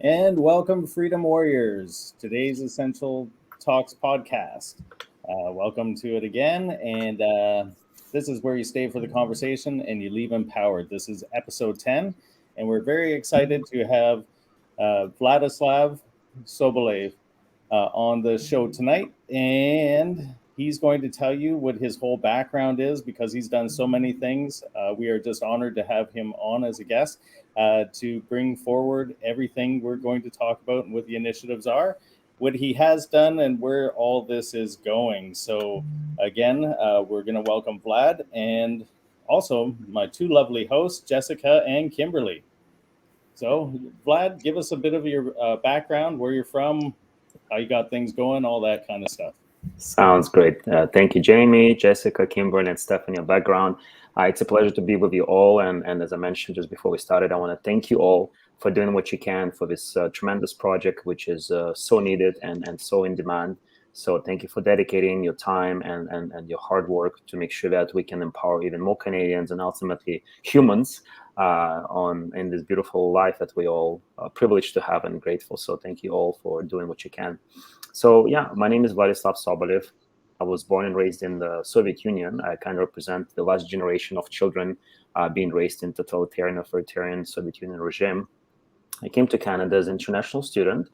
And welcome, Freedom Warriors, today's Essential Talks podcast. Welcome to it again. And this is where you stay for the conversation and you leave empowered. This is episode 10. And we're very excited to have Vladislav Sobolev on the show tonight. And he's going to tell you what his whole background is because he's done so many things. We are just honored to have him on as a guest to bring forward everything we're going to talk about and what the initiatives are, what he has done, and where all this is going. So, again, we're going to welcome Vlad and also my two lovely hosts, Jessica and Kimberly. So, Vlad, give us a bit of your background, where you're from, how you got things going, all that kind of stuff. Sounds great. Thank you, Jamie, Jessica, Kimberly, and Stephanie, your background. It's a pleasure to be with you all. And as I mentioned just before we started, I want to thank you all for doing what you can for this tremendous project, which is so needed and so in demand. So thank you for dedicating your time and your hard work to make sure that we can empower even more Canadians and ultimately humans in this beautiful life that we all are privileged to have and grateful. So thank you all for doing what you can. So yeah, my name is Vladislav Sobolev. I was born and raised in the Soviet Union. I kind of represent the last generation of children being raised in totalitarian, authoritarian Soviet Union regime. I came to Canada as an international student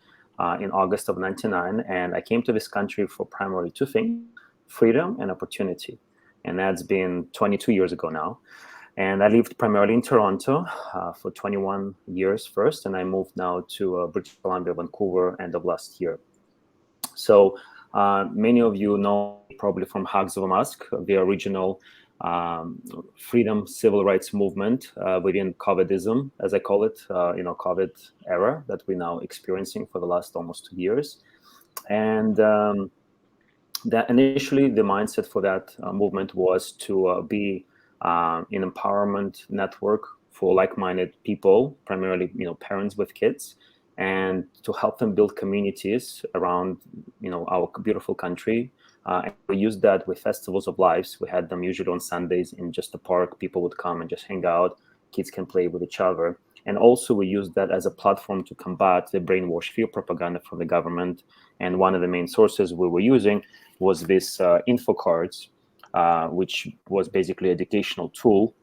in August of 99, and I came to this country for primarily two things: freedom and opportunity. And that's been 22 years ago now. And I lived primarily in Toronto for 21 years first, and I moved now to British Columbia, Vancouver, end of last year. So many of you know me probably from Hugs of a Mask, the original freedom civil rights movement within COVIDism, as I call it, COVID era that we're now experiencing for the last almost 2 years. And that initially the mindset for that movement was to be an empowerment network for like-minded people, primarily parents with kids, and to help them build communities around our beautiful country. And we used that with festivals of lives. We had them usually on Sundays in just the park. People would come and just hang out. Kids can play with each other. And also we used that as a platform to combat the brainwash fear propaganda from the government. And one of the main sources we were using was this info cards, which was basically an educational tool.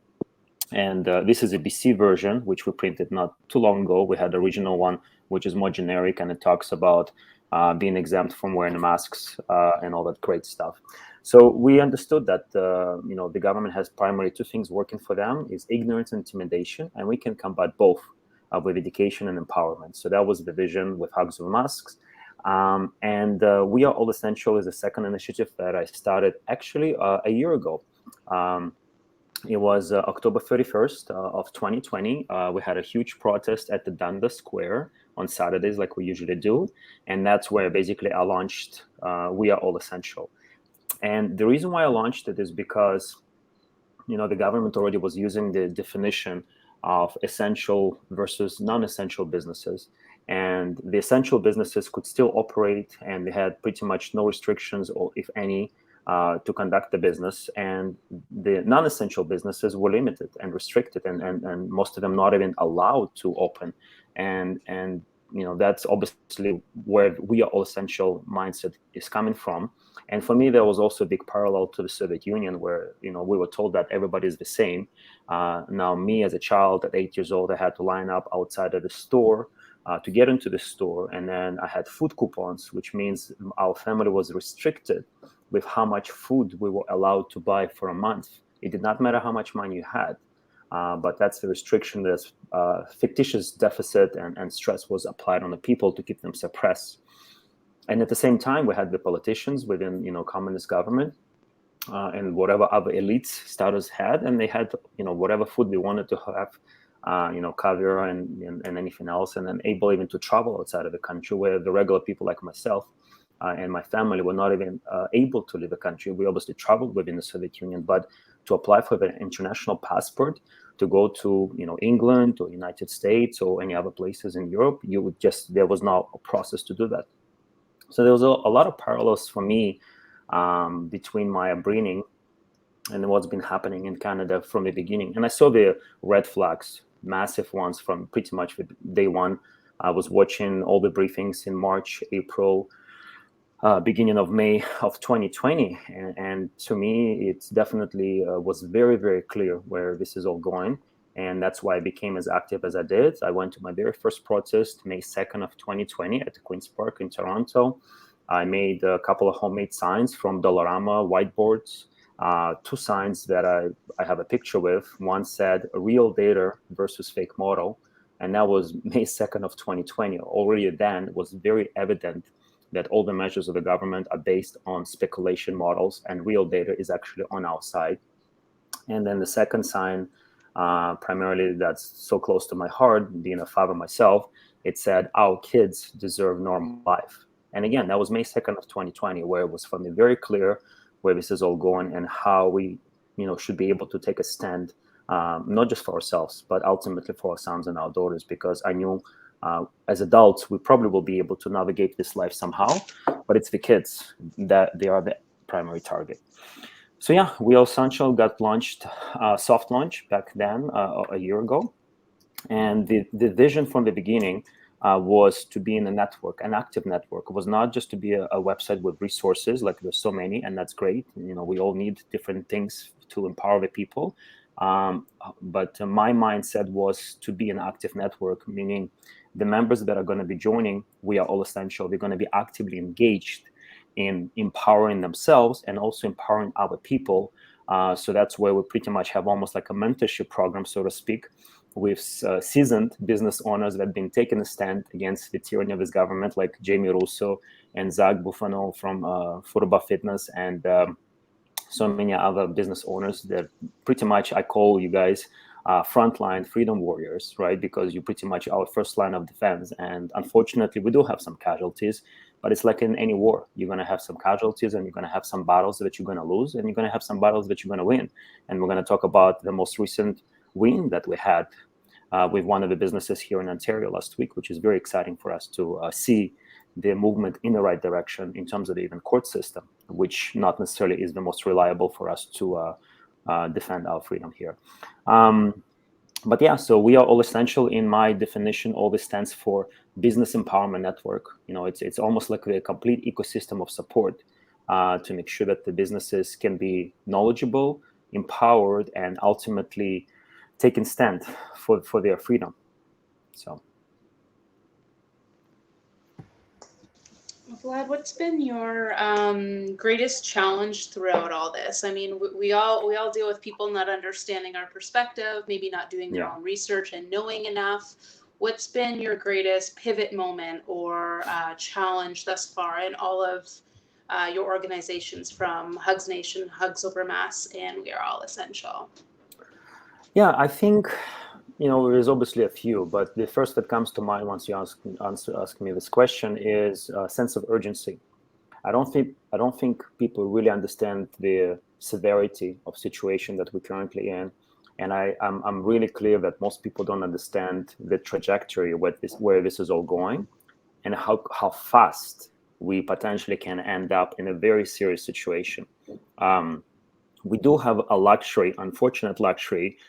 And this is a BC version, which we printed not too long ago. We had the original one, which is more generic, and it talks about being exempt from wearing masks and all that great stuff. So we understood that the government has primarily two things working for them: is ignorance and intimidation, and we can combat both with education and empowerment. So that was the vision with Hugs of Masks. And We Are All Essential is the second initiative that I started actually a year ago. It was October 31st of 2020. We had a huge protest at the Dundas Square on Saturdays, like we usually do. And that's where basically I launched We Are All Essential. And the reason why I launched it is because, the government already was using the definition of essential versus non-essential businesses. And the essential businesses could still operate, and they had pretty much no restrictions, or if any, to conduct the business, and the non-essential businesses were limited and restricted, and most of them not even allowed to open. And that's obviously where We Are All Essential mindset is coming from. And for me, there was also a big parallel to the Soviet Union, where we were told that everybody is the same. Now, me as a child at 8 years old, I had to line up outside of the store to get into the store, and then I had food coupons, which means our family was restricted with how much food we were allowed to buy for a month. It did not matter how much money you had, but that's the restriction. This fictitious deficit and stress was applied on the people to keep them suppressed. And at the same time, we had the politicians within, communist government and whatever other elites status had, and they had, whatever food they wanted to have, caviar and anything else, and then able even to travel outside of the country, where the regular people like myself and my family were not even able to leave the country. We obviously traveled within the Soviet Union, but to apply for the international passport to go to England or United States or any other places in Europe, there was no process to do that. So there was a lot of parallels for me between my upbringing and what's been happening in Canada from the beginning. And I saw the red flags, massive ones, from pretty much day one. I was watching all the briefings in March, April, beginning of May of 2020. And to me, it definitely was very, very clear where this is all going. And that's why I became as active as I did. I went to my very first protest, May 2nd of 2020 at the Queen's Park in Toronto. I made a couple of homemade signs from Dollarama whiteboards, two signs that I have a picture with. One said real data versus fake model. And that was May 2nd of 2020. Already then it was very evident that all the measures of the government are based on speculation models and real data is actually on our side. And then the second sign, primarily that's so close to my heart, being a father myself, it said, our kids deserve normal life. And again, that was May 2nd of 2020, where it was for me very clear where this is all going and how we, should be able to take a stand, not just for ourselves, but ultimately for our sons and our daughters, because I knew as adults, we probably will be able to navigate this life somehow, but it's the kids that they are the primary target. So yeah, WeAreAllEssential got launched, soft launch back then, a year ago. And the vision from the beginning was to be in a network, an active network. It was not just to be a website with resources, like there's so many, and that's great. We all need different things to empower the people. But my mindset was to be an active network, meaning the members that are going to be joining WeAreAllEssential, they're going to be actively engaged in empowering themselves and also empowering other people. So that's where we pretty much have almost like a mentorship program, so to speak, with seasoned business owners that have been taking a stand against the tyranny of this government, like Jamie Russo and Zach Buffano from Furba Fitness and so many other business owners that pretty much I call you guys frontline freedom warriors, right? Because you're pretty much our first line of defense. And unfortunately, we do have some casualties, but it's like in any war. You're going to have some casualties and you're going to have some battles that you're going to lose and you're going to have some battles that you're going to win. And we're going to talk about the most recent win that we had with one of the businesses here in Ontario last week, which is very exciting for us to see the movement in the right direction in terms of the even court system, which not necessarily is the most reliable for us to defend our freedom here. But yeah, so WeAreAllEssential, in my definition, always stands for Business Empowerment Network. It's almost like a complete ecosystem of support to make sure that the businesses can be knowledgeable, empowered, and ultimately taking stand for their freedom. So. Vlad, what's been your greatest challenge throughout all this? I mean, we all deal with people not understanding our perspective, maybe not doing their own research and knowing enough. What's been your greatest pivot moment or challenge thus far in all of your organizations, from Hugs Nation, Hugs Over Mass, and WeAreAllEssential? Yeah, I think there's obviously a few, but the first that comes to mind once you ask me this question is a sense of urgency. I don't think people really understand the severity of situation that we're currently in, and I'm really clear that most people don't understand the trajectory where this is all going, and how fast we potentially can end up in a very serious situation. We do have a luxury, unfortunate luxury,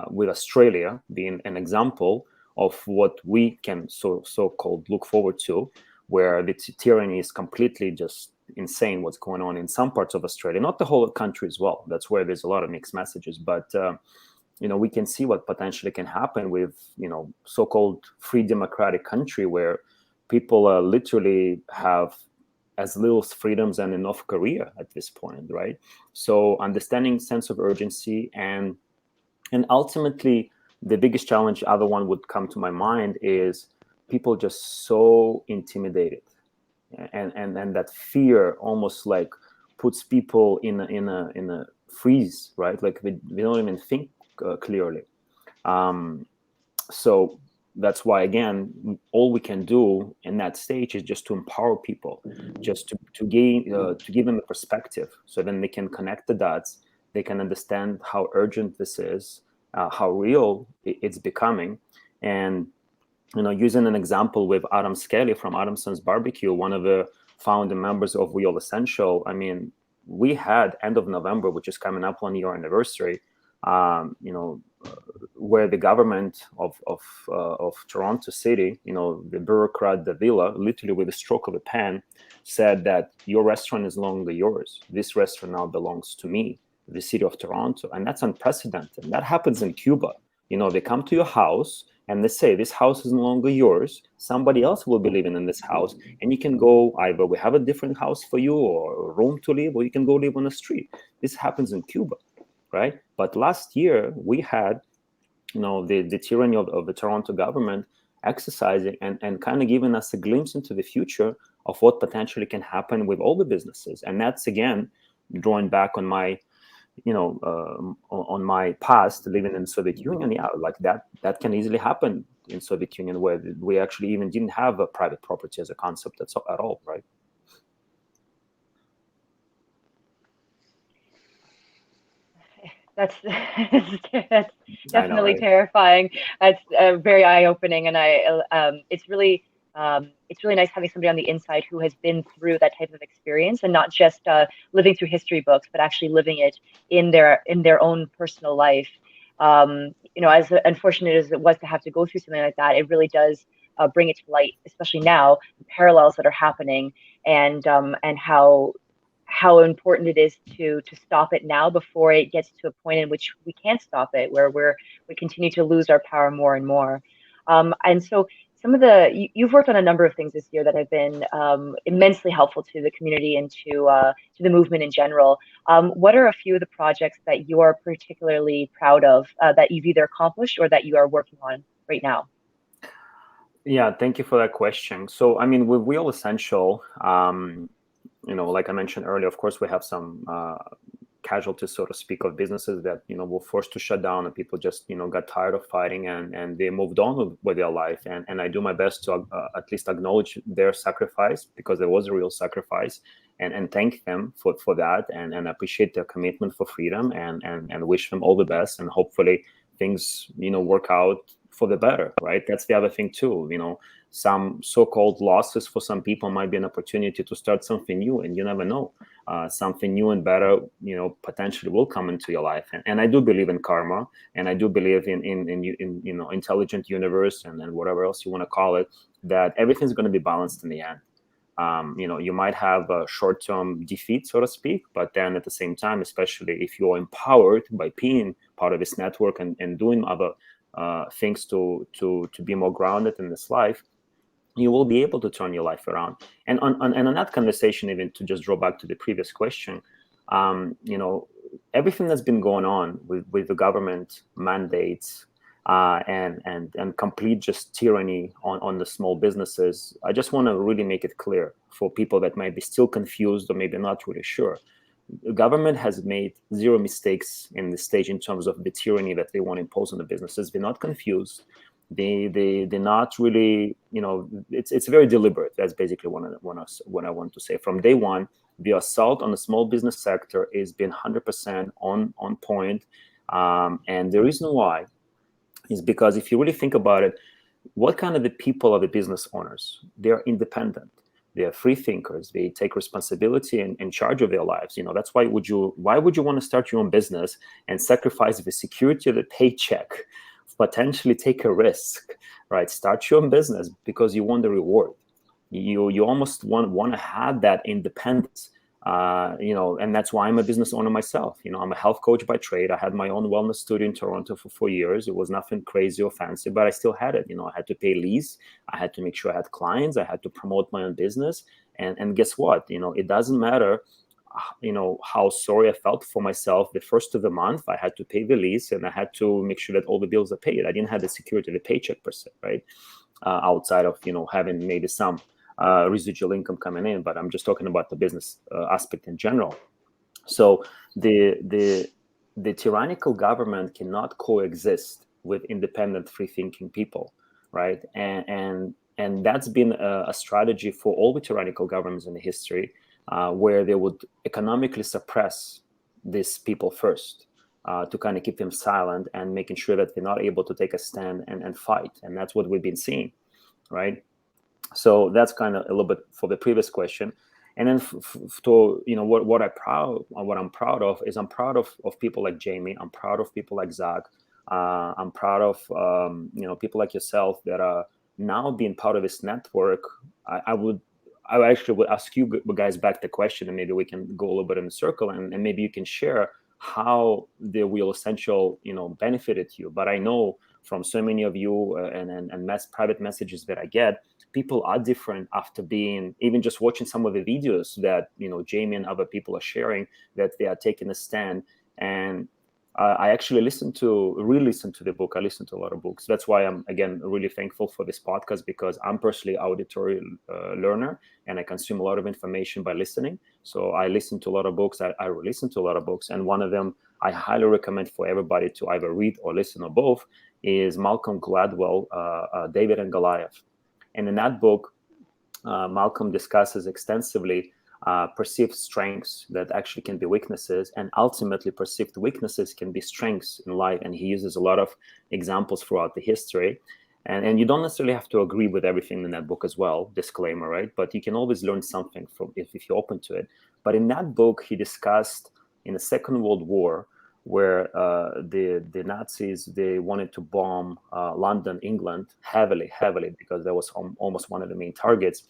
with Australia being an example of what we can so-called look forward to, where the tyranny is completely just insane what's going on in some parts of Australia, not the whole country as well. That's where there's a lot of mixed messages, but we can see what potentially can happen with so-called free democratic country where people literally have as little freedoms and in North Korea at this point, right? So understanding sense of urgency and ultimately, the biggest challenge, other one would come to my mind, is people just so intimidated, and that fear almost like puts people in a freeze, right? Like we don't even think clearly. So that's why, again, all we can do in that stage is just to empower people, just to give them a perspective, so then they can connect the dots. They can understand how urgent this is, how real it's becoming. And, using an example with Adam Skelly from Adamson's Barbecue, one of the founding members of WeAreAllEssential, I mean, we had end of November, which is coming up 1 year anniversary, where the government of Toronto City, the bureaucrat, the villa, literally with a stroke of a pen, said that your restaurant is no longer yours. This restaurant now belongs to me, the city of Toronto, and that's unprecedented. That happens in Cuba. They come to your house and they say, this house is no longer yours. Somebody else will be living in this house, and you can go, either we have a different house for you or a room to live, or you can go live on the street. This happens in Cuba, right? But last year we had, the tyranny of the Toronto government exercising and kind of giving us a glimpse into the future of what potentially can happen with all the businesses. And that's, again, drawing back on my on my past living in the Soviet Union. Yeah, like that can easily happen in Soviet Union, where we actually even didn't have a private property as a concept at all, right? That's definitely know, right? terrifying. That's very eye-opening, and it's really nice having somebody on the inside who has been through that type of experience, and not just living through history books, but actually living it in their own personal life. As unfortunate as it was to have to go through something like that, it really does bring it to light, especially now, the parallels that are happening, and how important it is to stop it now before it gets to a point in which we can't stop it, where we continue to lose our power more and more. And so you've worked on a number of things this year that have been immensely helpful to the community and to the movement in general. What are a few of the projects that you are particularly proud of that you've either accomplished or that you are working on right now? Yeah, thank you for that question. So, I mean, with WeAreAllEssential, like I mentioned earlier, of course, we have some casualties, so to speak, of businesses that, were forced to shut down, and people just, got tired of fighting and they moved on with their life. And I do my best to at least acknowledge their sacrifice, because there was a real sacrifice, and thank them for that, and appreciate their commitment for freedom, and wish them all the best. And hopefully things, work out for the better, right? That's the other thing too. Some so-called losses for some people might be an opportunity to start something new, and you never know. Something new and better, potentially will come into your life. And I do believe in karma, and I do believe in intelligent universe, and whatever else you want to call it, that everything's going to be balanced in the end. You might have a short-term defeat, so to speak, but then at the same time, especially if you're empowered by being part of this network and doing other things to be more grounded in this life, you will be able to turn your life around. And on that conversation, even to just draw back to the previous question, everything that's been going on with the government mandates and complete just tyranny on the small businesses, I just want to really make it clear for people that might be still confused or maybe not really sure. The government has made zero mistakes in this stage in terms of the tyranny that they want to impose on the businesses. They're not confused. They're not really, it's very deliberate. That's basically what I want to say. From day one, the assault on the small business sector has been 100% on point. And the reason why is because if you really think about it, what kind of the people are the business owners? They're independent. They are free thinkers. They take responsibility and charge of their lives. That's why why would you want to start your own business and sacrifice the security of the paycheck, potentially take a risk, right? Start your own business because you want the reward. You almost want to have that independence. And that's why I'm a business owner myself. I'm a health coach by trade. I had my own wellness studio in Toronto for 4 years. It was nothing crazy or fancy, but I still had it. I had to pay lease. I had to make sure I had clients. I had to promote my own business. And guess what? It doesn't matter, how sorry I felt for myself. The first of the month, I had to pay the lease, and I had to make sure that all the bills are paid. I didn't have the security of the paycheck per se, right? Outside of, having maybe some residual income coming in, but I'm just talking about the business aspect in general. So the tyrannical government cannot coexist with independent, free-thinking people, right? And that's been a strategy for all the tyrannical governments in the history, where they would economically suppress these people first, to kind of keep them silent and making sure that they're not able to take a stand and fight. And that's what we've been seeing, right? So that's kind of a little bit for the previous question. And then to, you know, what I'm proud of is I'm proud of people like Jamie. I'm proud of people like Zach. I'm proud of you know, people like yourself that are now being part of this network. I actually would ask you guys back the question, and maybe we can go a little bit in a circle, and maybe you can share how the WeAreAllEssential, you know, benefited you. But I know from so many of you and private messages that I get, people are different after being, even just watching some of the videos that, you know, Jamie and other people are sharing, that they are taking a stand. And I actually re-listened to the book. I listened to a lot of books. That's why I'm, again, really thankful for this podcast, because I'm personally auditory learner, and I consume a lot of information by listening. So I listen to a lot of books. I re-listen to a lot of books. And one of them I highly recommend for everybody to either read or listen or both is Malcolm Gladwell, David and Goliath. And in that book, Malcolm discusses extensively perceived strengths that actually can be weaknesses, and ultimately perceived weaknesses can be strengths in life. And he uses a lot of examples throughout the history. And you don't necessarily have to agree with everything in that book as well, disclaimer, right? But you can always learn something from if you're open to it. But in that book, he discussed in the Second World War, where the Nazis, they wanted to bomb London, England, heavily, because that was almost one of the main targets.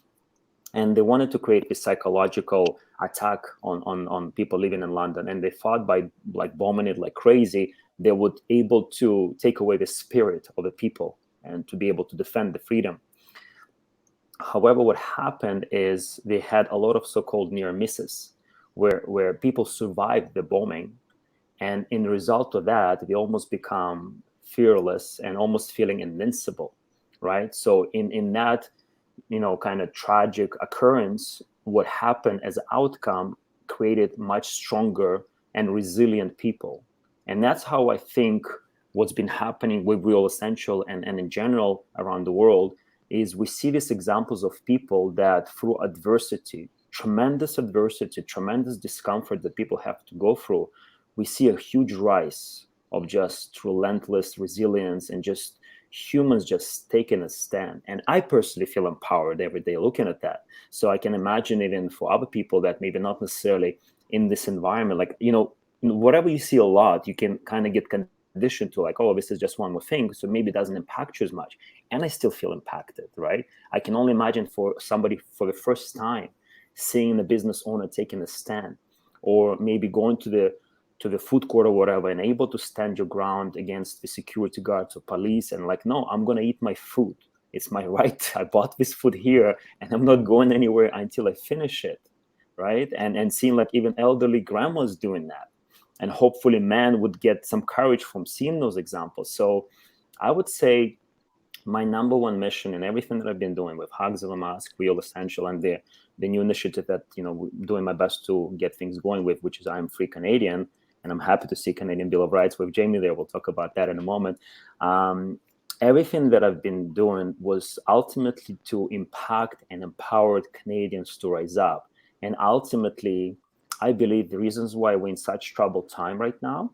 And they wanted to create a psychological attack on people living in London. And they thought by like bombing it like crazy, they would able to take away the spirit of the people and to be able to defend the freedom. However, what happened is they had a lot of so-called near misses, where people survived the bombing. And in the result of that, they almost become fearless and almost feeling invincible, right? So in that, you know, kind of tragic occurrence, what happened as an outcome created much stronger and resilient people. And that's how I think what's been happening with WeAreAllEssential and in general around the world is we see these examples of people that through adversity, tremendous discomfort that people have to go through, we see a huge rise of just relentless resilience and just humans just taking a stand. And I personally feel empowered every day looking at that. So I can imagine even for other people that maybe not necessarily in this environment, like, you know, whatever you see a lot, you can kind of get conditioned to like, oh, this is just one more thing. So maybe it doesn't impact you as much. And I still feel impacted, right? I can only imagine for somebody for the first time seeing the business owner taking a stand, or maybe going to the food court or whatever, and able to stand your ground against the security guards or police and like, no, I'm going to eat my food. It's my right. I bought this food here and I'm not going anywhere until I finish it, right? And seeing like even elderly grandmas doing that. And hopefully man would get some courage from seeing those examples. So I would say my number one mission in everything that I've been doing with Hugs of a Mask, WeAreAllEssential, and the new initiative that, you know, doing my best to get things going with, which is I'm Free Canadian. And I'm happy to see Canadian Bill of Rights with Jamie there. We'll talk about that in a moment. Everything that I've been doing was ultimately to impact and empower Canadians to rise up. And ultimately, I believe the reasons why we're in such troubled time right now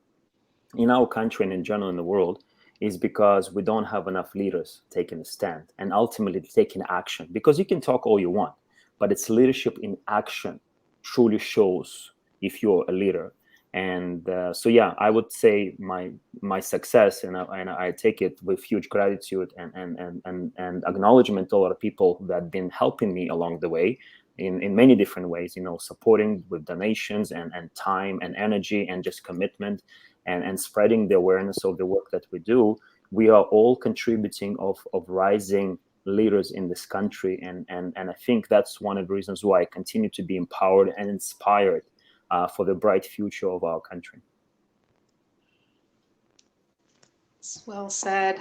in our country and in general in the world is because we don't have enough leaders taking a stand and ultimately taking action. Because you can talk all you want, but it's leadership in action truly shows if you're a leader. And so, yeah, I would say my success, and I take it with huge gratitude and acknowledgement to a lot of people that have been helping me along the way in many different ways, you know, supporting with donations and time and energy and just commitment and spreading the awareness of the work that we do. We are all contributing of rising leaders in this country. And I think that's one of the reasons why I continue to be empowered and inspired for the bright future of our country. Well said.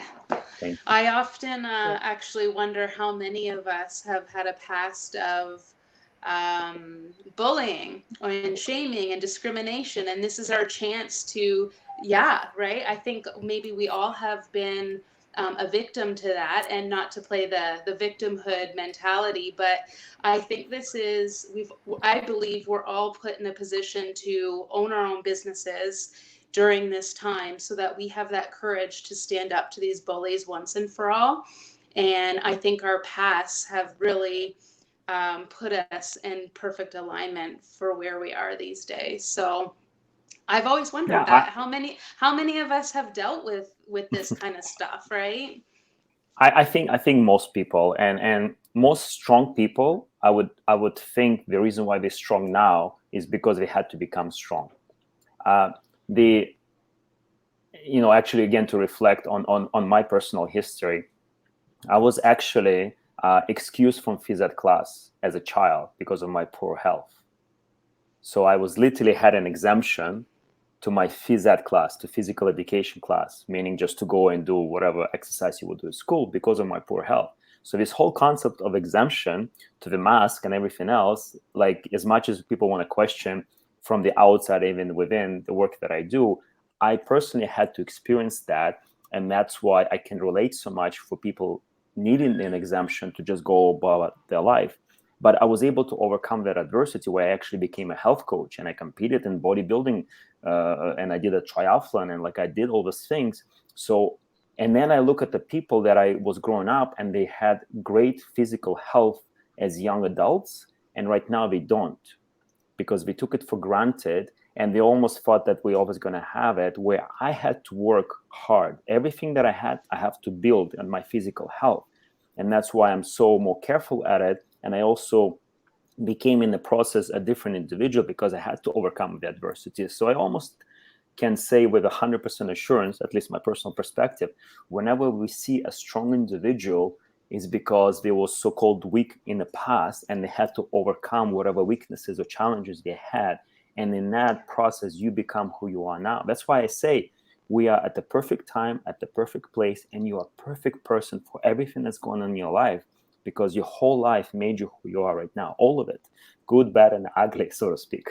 I often actually wonder how many of us have had a past of bullying and shaming and discrimination, and this is our chance to, right? I think maybe we all have been a victim to that, and not to play the victimhood mentality, but I think I believe we're all put in a position to own our own businesses during this time, so that we have that courage to stand up to these bullies once and for all. And I think our pasts have really put us in perfect alignment for where we are these days. So I've always wondered how many of us have dealt with this kind of stuff, right? I think most people and most strong people, I would think the reason why they're strong now is because they had to become strong. Actually, again, to reflect on my personal history, I was actually excused from phys ed class as a child because of my poor health. So I was literally had an exemption to my phys ed class, to physical education class, meaning just to go and do whatever exercise you would do at school because of my poor health. So this whole concept of exemption to the mask and everything else, like as much as people want to question from the outside, even within the work that I do, I personally had to experience that. And that's why I can relate so much for people needing an exemption to just go about their life. But I was able to overcome that adversity where I actually became a health coach and I competed in bodybuilding and I did a triathlon and like I did all those things. So, and then I look at the people that I was growing up and they had great physical health as young adults. And right now they don't, because we took it for granted and they almost thought that we're always going to have it, where I had to work hard. Everything that I had, I have to build on my physical health. And that's why I'm so more careful at it. And I also became in the process a different individual because I had to overcome the adversity. So I almost can say with 100% assurance, at least my personal perspective, whenever we see a strong individual, is because they were so-called weak in the past and they had to overcome whatever weaknesses or challenges they had. And in that process, you become who you are now. That's why I say we are at the perfect time, at the perfect place, and you are a perfect person for everything that's going on in your life, because your whole life made you who you are right now. All of it, good, bad, and ugly, so to speak.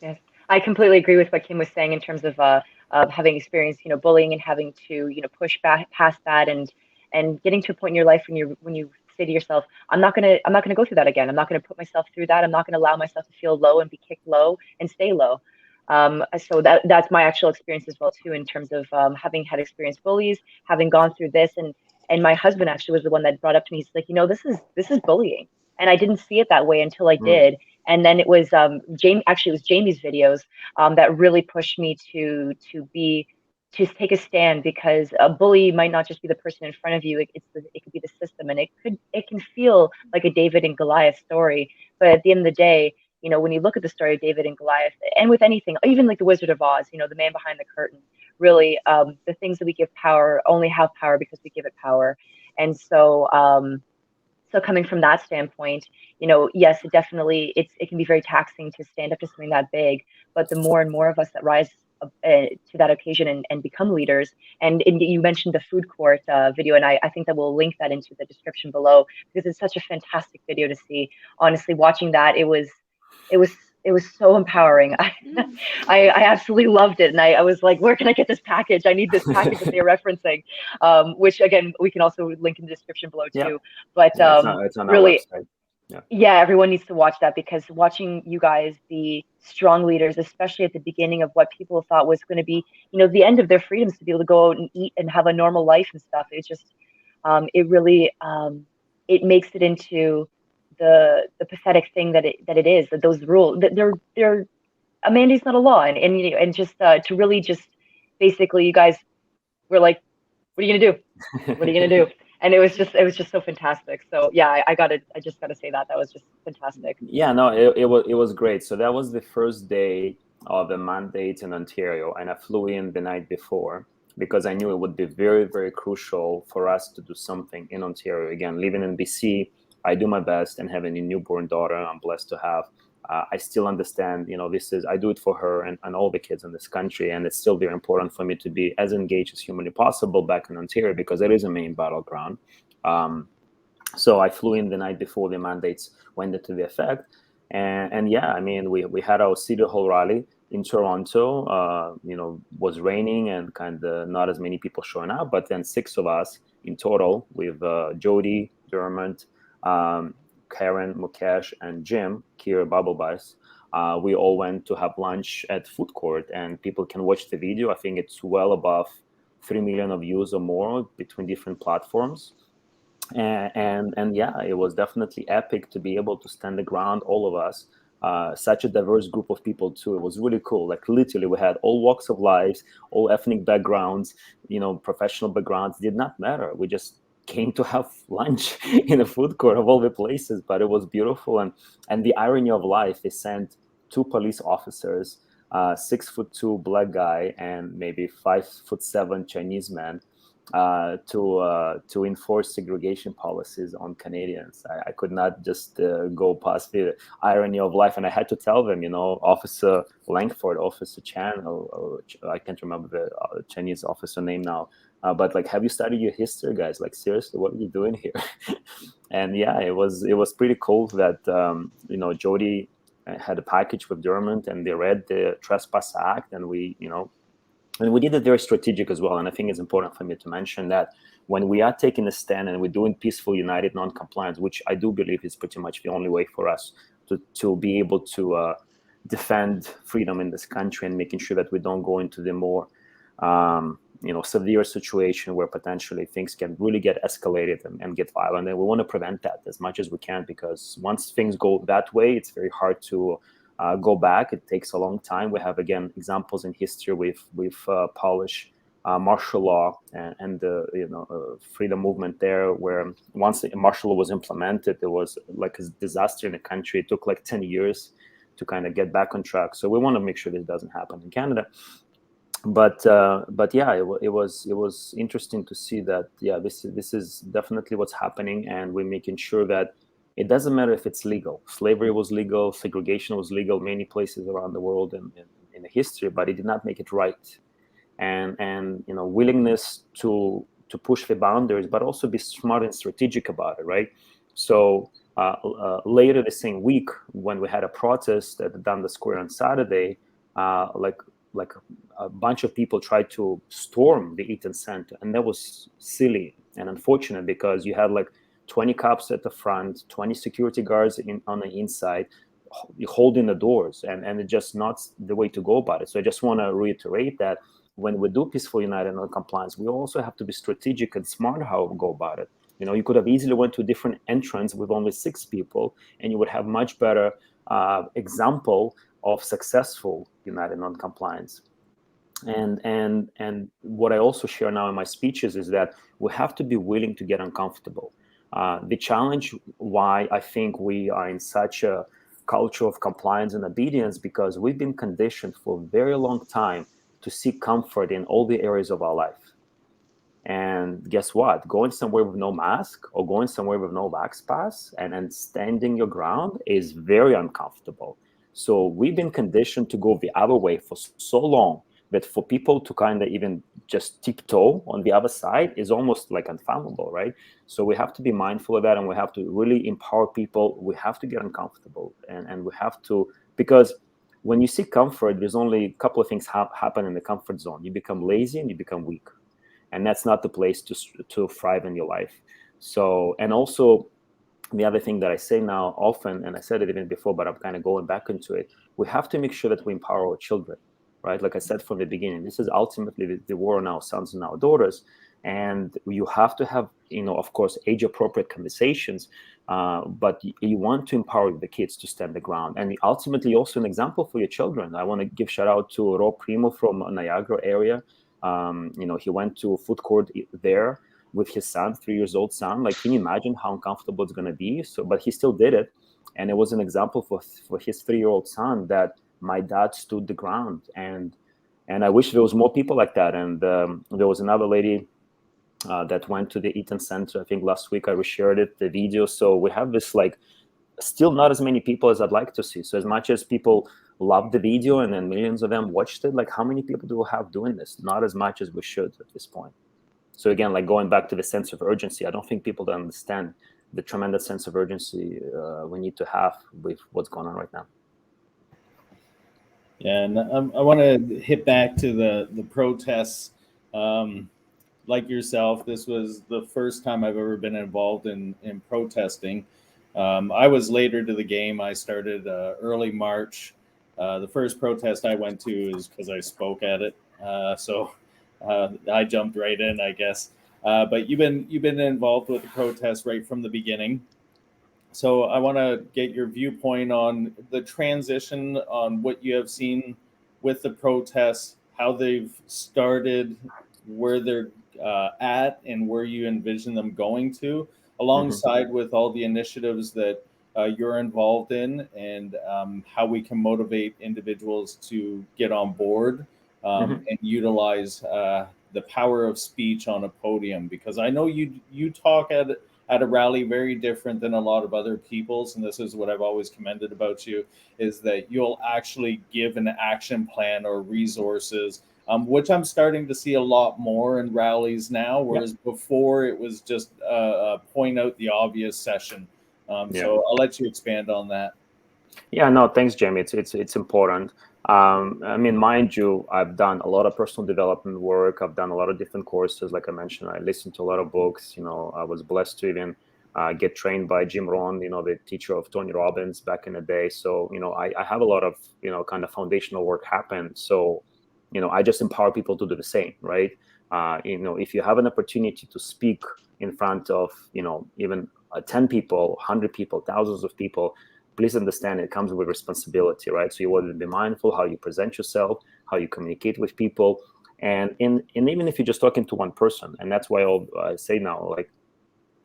Yes, I completely agree with what Kim was saying in terms of having experienced, bullying and having to, push back past that and getting to a point in your life when you say to yourself, I'm not gonna go through that again. I'm not gonna put myself through that. I'm not gonna allow myself to feel low and be kicked low and stay low. So that's my actual experience as well too, in terms of having had experienced bullies, having gone through this, and my husband actually was the one that brought up to me. He's like, this is bullying, and I didn't see it that way until I did. And then it was Jamie's videos that really pushed me to take a stand, because a bully might not just be the person in front of you. It could be the system, and it can feel like a David and Goliath story. But at the end of the day, when you look at the story of David and Goliath, and with anything, even like the Wizard of Oz, the man behind the curtain, really, the things that we give power only have power because we give it power. And so, so coming from that standpoint, yes, it can be very taxing to stand up to something that big, but the more and more of us that rise to that occasion and become leaders. And you mentioned the food court video, and I think that we'll link that into the description below, because it's such a fantastic video to see. Honestly, watching that, it was so empowering. I absolutely loved it. And I was like, where can I get this package? I need this package that they're referencing, which again, we can also link in the description below too. Yeah. But it's on really, our website. Yeah, everyone needs to watch that, because watching you guys be strong leaders, especially at the beginning of what people thought was going to be, the end of their freedoms, to be able to go out and eat and have a normal life and stuff. It's just, it really, it makes it into the pathetic thing that it is, that those rules, that they're a mandate's not a law, and just to really just basically, you guys were like, what are you gonna do? What are you gonna do? And it was just so fantastic. So yeah, I just gotta say that was just fantastic. Yeah, no, it was great. So that was the first day of the mandate in Ontario, and I flew in the night before because I knew it would be very, very crucial for us to do something in Ontario. Again, living in BC, I do my best, and having a newborn daughter I'm blessed to have. I still understand, I do it for her and all the kids in this country. And it's still very important for me to be as engaged as humanly possible back in Ontario, because it is a main battleground. So I flew in the night before the mandates went into the effect. And yeah, I mean, we had our City Hall rally in Toronto. Was raining and kind of not as many people showing up, but then 6 of us in total, with Jody, Dermot, Karen, Mukesh, and Jim, Kira Bubblebus, we all went to have lunch at food court, and people can watch the video. I think it's well above 3 million views or more between different platforms. And yeah, it was definitely epic to be able to stand the ground, all of us, such a diverse group of people too. It was really cool. Like literally, we had all walks of lives, all ethnic backgrounds, professional backgrounds. Did not matter. We just came to have lunch in a food court of all the places, but it was beautiful. And the irony of life is sent two police officers, 6'2" black guy and maybe 5'7" Chinese man, to enforce segregation policies on Canadians. I could not just go past the irony of life, and I had to tell them, Officer Langford, Officer Chan, or I can't remember the Chinese officer name now, but like, have you studied your history, guys? Like, seriously, what are you doing here? And yeah, it was pretty cool that Jody had a package with Dermot, and they read the Trespass Act, and we did it very strategic as well. And I think it's important for me to mention that when we are taking a stand and we're doing peaceful, united non-compliance, which I do believe is pretty much the only way for us to be able to defend freedom in this country, and making sure that we don't go into the more severe situation where potentially things can really get escalated and get violent. And we want to prevent that as much as we can, because once things go that way, it's very hard to go back. It takes a long time. We have, again, examples in history with Polish martial law and the freedom movement there, where once the martial law was implemented, it was like a disaster in the country. It took like 10 years to kind of get back on track. So we want to make sure this doesn't happen in Canada. But yeah, it was interesting to see that, yeah, this is definitely what's happening, and we're making sure that it doesn't matter if it's legal. Slavery was legal, segregation was legal, many places around the world in the history, but it did not make it right. And willingness to push the boundaries, but also be smart and strategic about it, right? So later the same week, when we had a protest at the Dundas Square on Saturday, like a bunch of people tried to storm the Eaton Center, and that was silly and unfortunate, because you had like 20 cops at the front, 20 security guards on the inside, holding the doors, and it's just not the way to go about it. So I just want to reiterate that when we do peaceful, united non-compliance, we also have to be strategic and smart how we go about it. You could have easily went to a different entrance with only 6 people, and you would have much better example of successful united non-compliance. And what I also share now in my speeches is that we have to be willing to get uncomfortable. The challenge why I think we are in such a culture of compliance and obedience, because we've been conditioned for a very long time to seek comfort in all the areas of our life. And guess what? Going somewhere with no mask, or going somewhere with no vax pass, and standing your ground is very uncomfortable. So we've been conditioned to go the other way for so long that for people to kind of even just tiptoe on the other side is almost like unfathomable, right? So we have to be mindful of that, and we have to really empower people. We have to get uncomfortable, and we have to, because when you seek comfort, there's only a couple of things happen in the comfort zone. You become lazy and you become weak. And that's not the place to thrive in your life. So, and also the other thing that I say now often, and I said it even before, but I'm kind of going back into it, we have to make sure that we empower our children, right? Like I said from the beginning, this is ultimately the war on our sons and our daughters. And you have to have, of course, age-appropriate conversations, but you want to empower the kids to stand the ground. And ultimately also an example for your children. I want to give shout out to Rob Primo from Niagara area. He went to a food court there with his son, 3 years old son. Like, can you imagine how uncomfortable it's going to be? So, but he still did it. And it was an example for his 3-year-old son that my dad stood the ground. And I wish there was more people like that. And there was another lady that went to the Eaton Center. I think last week I reshared it, the video. So we have this, like, still not as many people as I'd like to see. So as much as people loved the video and then millions of them watched it, like, how many people do we have doing this? Not as much as we should at this point. So again, like, going back to the sense of urgency, I don't think people don't understand the tremendous sense of urgency we need to have with what's going on right now. Yeah, and I want to hit back to the protests. Like yourself, this was the first time I've ever been involved in protesting. I was later to the game. I started early March. The first protest I went to is because I spoke at it. So I jumped right in, I guess. But you've been involved with the protest right from the beginning. So I want to get your viewpoint on the transition, on what you have seen with the protests, how they've started, where they're at, and where you envision them going to, alongside with all the initiatives that you're involved in, and how we can motivate individuals to get on board and utilize the power of speech on a podium. Because I know you talk at a rally very different than a lot of other people's, and this is what I've always commended about you, is that you'll actually give an action plan or resources, which I'm starting to see a lot more in rallies now, whereas before it was just a point out the obvious session. So I'll let you expand on that. Yeah, no, thanks, Jamie. It's important. I mean, mind you, I've done a lot of personal development work. I've done a lot of different courses. Like I mentioned, I listened to a lot of books. I was blessed to even get trained by Jim Rohn, the teacher of Tony Robbins back in the day. So, I have a lot of, kind of foundational work happen. So, I just empower people to do the same, right? If you have an opportunity to speak in front of, even 10 people, 100 people, thousands of people, please understand it comes with responsibility, right? So you want to be mindful how you present yourself, how you communicate with people. And even if you're just talking to one person, and that's why I say now, like,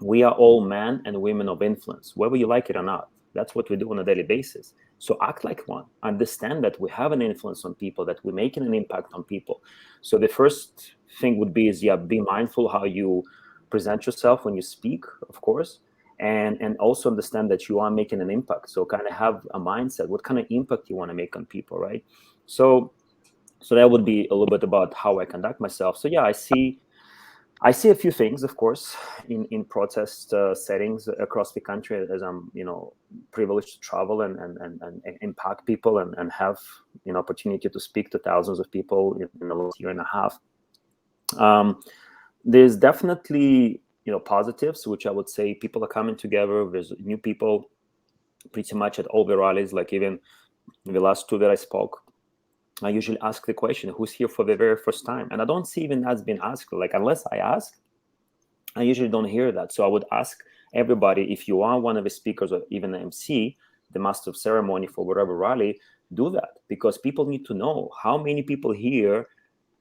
we are all men and women of influence, whether you like it or not. That's what we do on a daily basis. So act like one. Understand that we have an influence on people, that we're making an impact on people. So the first thing would be be mindful how you present yourself when you speak, of course. And also understand that you are making an impact. So kind of have a mindset, what kind of impact you want to make on people, right? So that would be a little bit about how I conduct myself. So yeah, I see a few things, of course, in protest settings across the country, as I'm, privileged to travel and impact people and have, opportunity to speak to thousands of people in the last year and a half. There's definitely positives, which I would say people are coming together. There's new people pretty much at all the rallies. Like even the last two that I spoke, I usually ask the question, who's here for the very first time? And I don't see even that's been asked. Like, unless I ask, I usually don't hear that. So I would ask everybody, if you are one of the speakers or even the MC, the master of ceremony for whatever rally, do that, because people need to know how many people here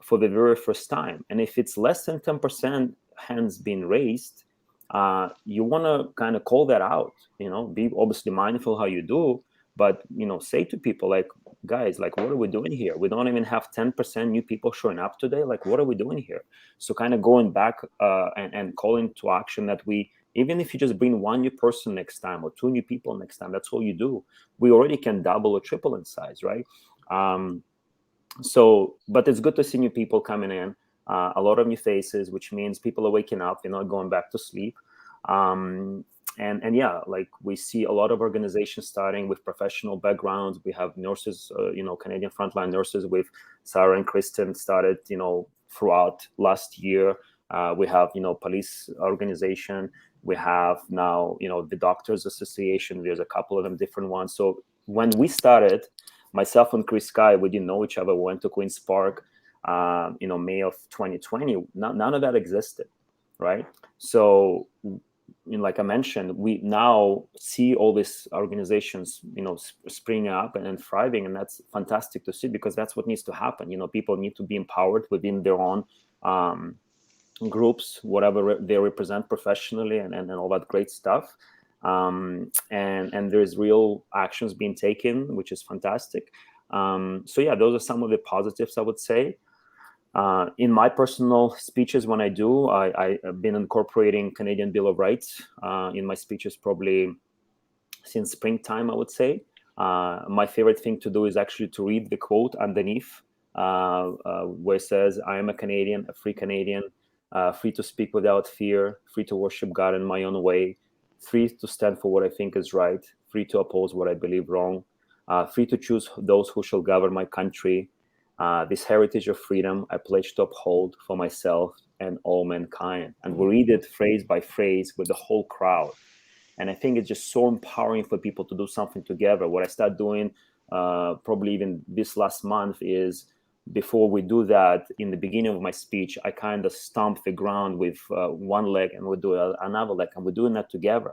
for the very first time. And if it's less than 10% hands being raised, you want to kind of call that out, be obviously mindful how you do, but, say to people like, guys, like, what are we doing here? We don't even have 10% new people showing up today. Like, what are we doing here? So kind of going back and calling to action that even if you just bring one new person next time or two new people next time, that's all you do. We already can double or triple in size, right? But it's good to see new people coming in, a lot of new faces, which means people are waking up, not going back to sleep. And yeah, like we see a lot of organizations starting with professional backgrounds. We have nurses, Canadian frontline nurses with Sarah and Kristen started, throughout last year. We have, police organization. We have now, the Doctors Association. There's a couple of them, different ones. So when we started, myself and Chris Sky, we didn't know each other. We went to Queen's Park, May of 2020. None of that existed, right? So, like I mentioned, we now see all these organizations, springing up and thriving, and that's fantastic to see, because that's what needs to happen. People need to be empowered within their own groups, whatever they represent professionally, and all that great stuff. And there's real actions being taken, which is fantastic. So yeah, those are some of the positives, I would say. In my personal speeches, when I do, I've been incorporating Canadian Bill of Rights in my speeches probably since springtime, I would say. My favorite thing to do is actually to read the quote underneath, where it says, "I am a Canadian, a free Canadian, free to speak without fear, free to worship God in my own way, free to stand for what I think is right, free to oppose what I believe wrong, free to choose those who shall govern my country. This heritage of freedom I pledge to uphold for myself and all mankind." And we read it phrase by phrase with the whole crowd. And I think it's just so empowering for people to do something together. What I start doing probably even this last month is before we do that, in the beginning of my speech, I kind of stomp the ground with one leg, and we'll do another leg, and we're doing that together.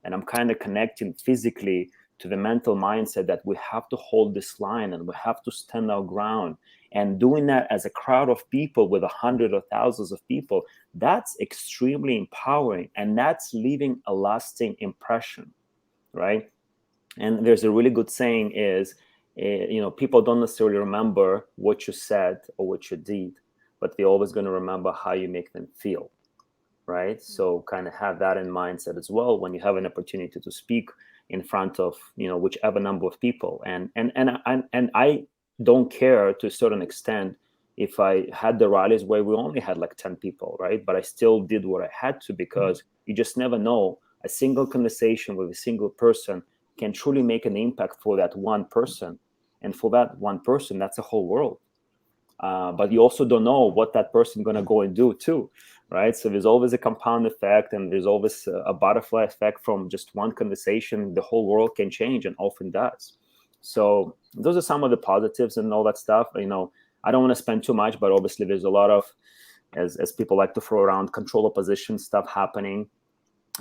And I'm kind of connecting physically to the mental mindset that we have to hold this line and we have to stand our ground. And doing that as a crowd of people with 100 or thousands of people, that's extremely empowering, and that's leaving a lasting impression, right? And there's a really good saying is, people don't necessarily remember what you said or what you did, but they're always going to remember how you make them feel, right? So kind of have that in mindset as well when you have an opportunity to speak in front of, whichever number of people. And I don't care to a certain extent if I had the rallies where we only had like 10 people, right? But I still did what I had to, because you just never know. A single conversation with a single person can truly make an impact for that one person. And for that one person, that's a whole world. But you also don't know what that person going to go and do too, right? So there's always a compound effect, and there's always a butterfly effect from just one conversation. The whole world can change, and often does. So those are some of the positives and all that stuff. I don't want to spend too much, but obviously there's a lot of, as people like to throw around, control opposition stuff happening.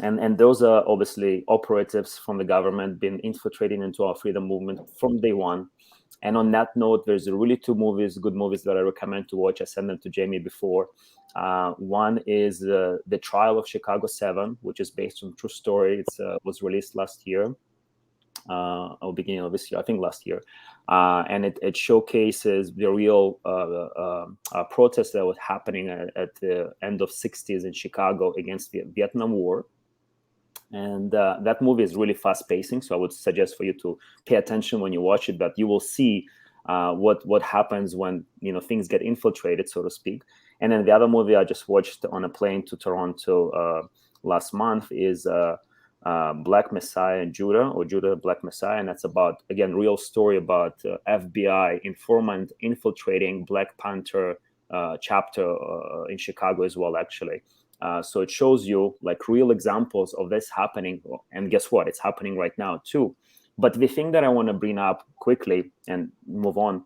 And those are obviously operatives from the government been infiltrating into our freedom movement from day one. And on that note, there's really two good movies that I recommend to watch. I sent them to Jamie before. One is The Trial of Chicago 7, which is based on true story. It was released last year, or beginning of this year, I think last year. And it showcases the real protest that was happening at the end of 60s in Chicago against the Vietnam War. And that movie is really fast pacing, so I would suggest for you to pay attention when you watch it. But you will see what happens when things get infiltrated, so to speak. And then the other movie I just watched on a plane to Toronto last month is Black Messiah and Judah, or Judah Black Messiah, and that's about, again, real story about FBI informant infiltrating Black Panther chapter in Chicago as well, actually. So it shows you like real examples of this happening. And guess what? It's happening right now too. But the thing that I want to bring up quickly and move on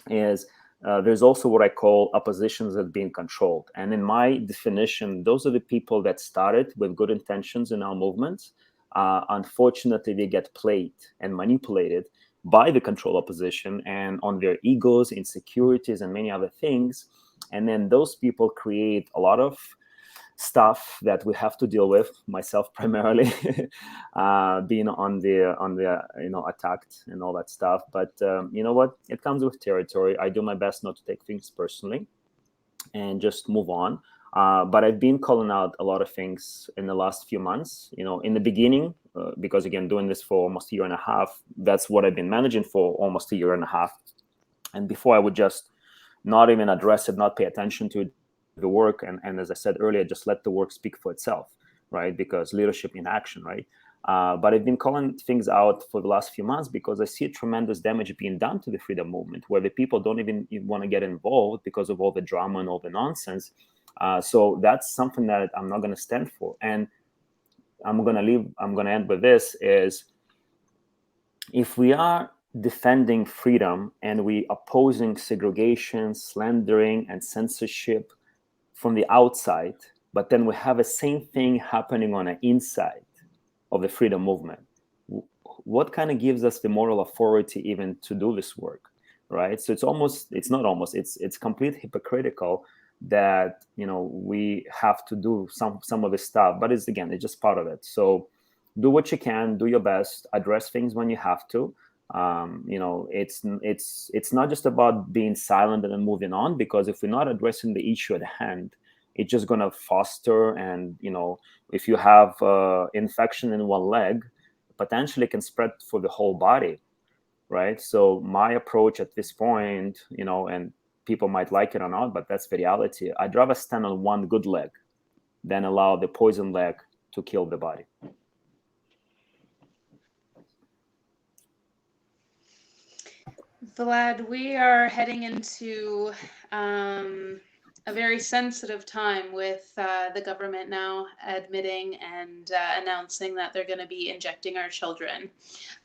is there's also what I call oppositions that are being controlled. And in my definition, those are the people that started with good intentions in our movements. Unfortunately, they get played and manipulated by the control opposition and on their egos, insecurities, and many other things. And then those people create a lot of stuff that we have to deal with, myself primarily, being on the attacked and all that stuff. But you know what? It comes with territory. I do my best not to take things personally and just move on. But I've been calling out a lot of things in the last few months. In the beginning, because again, doing this for almost a year and a half, that's what I've been managing for almost a year and a half. And before I would just not even address it, not pay attention to it, the work, and as I said earlier, just let the work speak for itself, right? Because leadership in action, right? But I've been calling things out for the last few months because I see tremendous damage being done to the freedom movement, where the people don't even want to get involved because of all the drama and all the nonsense. So that's something that I'm not going to stand for. And I'm going to end with this: is if we are defending freedom and we opposing segregation, slandering, and censorship from the outside, but then we have the same thing happening on the inside of the freedom movement, what kind of gives us the moral authority even to do this work, right? So it's completely hypocritical that we have to do some of this stuff, but it's just part of it. So do what you can, do your best, address things when you have to. It's not just about being silent and then moving on, because if we're not addressing the issue at hand, it's just going to foster. And if you have infection in one leg, potentially can spread for the whole body, right? So my approach at this point, and people might like it or not, but that's the reality. I'd rather stand on one good leg than allow the poison leg to kill the body. Vlad, we are heading into a very sensitive time with the government now admitting and announcing that they're going to be injecting our children.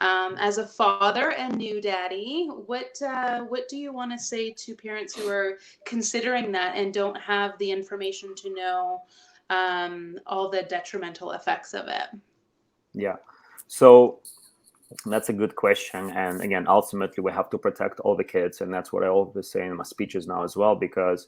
As a father and new daddy, what do you want to say to parents who are considering that and don't have the information to know all the detrimental effects of it? Yeah, so that's a good question. And again, ultimately, we have to protect all the kids, and that's what I always say in my speeches now as well, because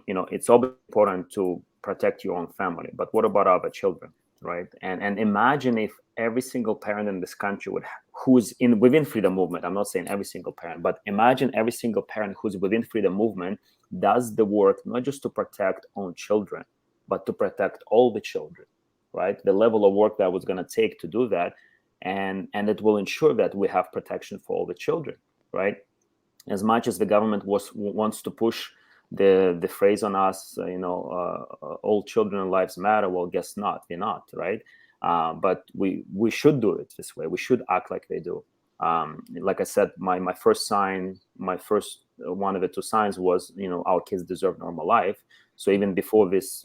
it's always important to protect your own family. But what about other children, right? And imagine if every single parent in this country who's within freedom movement. I'm not saying every single parent, but imagine every single parent who's within freedom movement does the work not just to protect own children, but to protect all the children, right? The level of work that was going to take to do that, and it will ensure that we have protection for all the children, right? As much as the government wants to push the phrase on us, all children lives matter. Well, guess not. We're not, right? But we should do it this way. We should act like they do. Like I said, my first one of the two signs was, our kids deserve normal life. So even before this,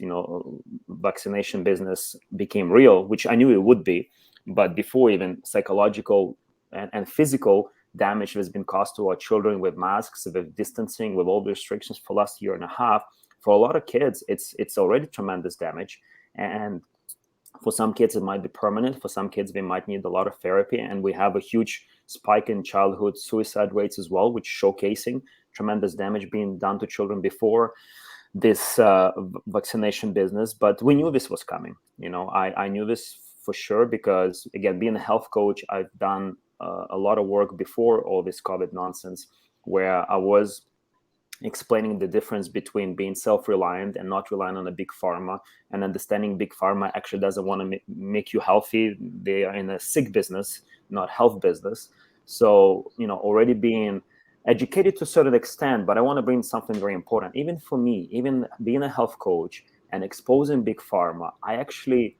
vaccination business became real, which I knew it would be, but before even psychological and physical damage has been caused to our children with masks, with distancing, with all the restrictions for the last year and a half, for a lot of kids, it's already tremendous damage. And for some kids, it might be permanent. For some kids, they might need a lot of therapy. And we have a huge spike in childhood suicide rates as well, which showcasing tremendous damage being done to children before this vaccination business. But we knew this was coming. I knew this for sure, because again, being a health coach, I've done a lot of work before all this COVID nonsense, where I was explaining the difference between being self-reliant and not relying on a big pharma, and understanding big pharma actually doesn't want to make you healthy. They are in a sick business, not health business. So, already being educated to a certain extent, but I want to bring something very important. Even for me, even being a health coach and exposing big pharma, I actually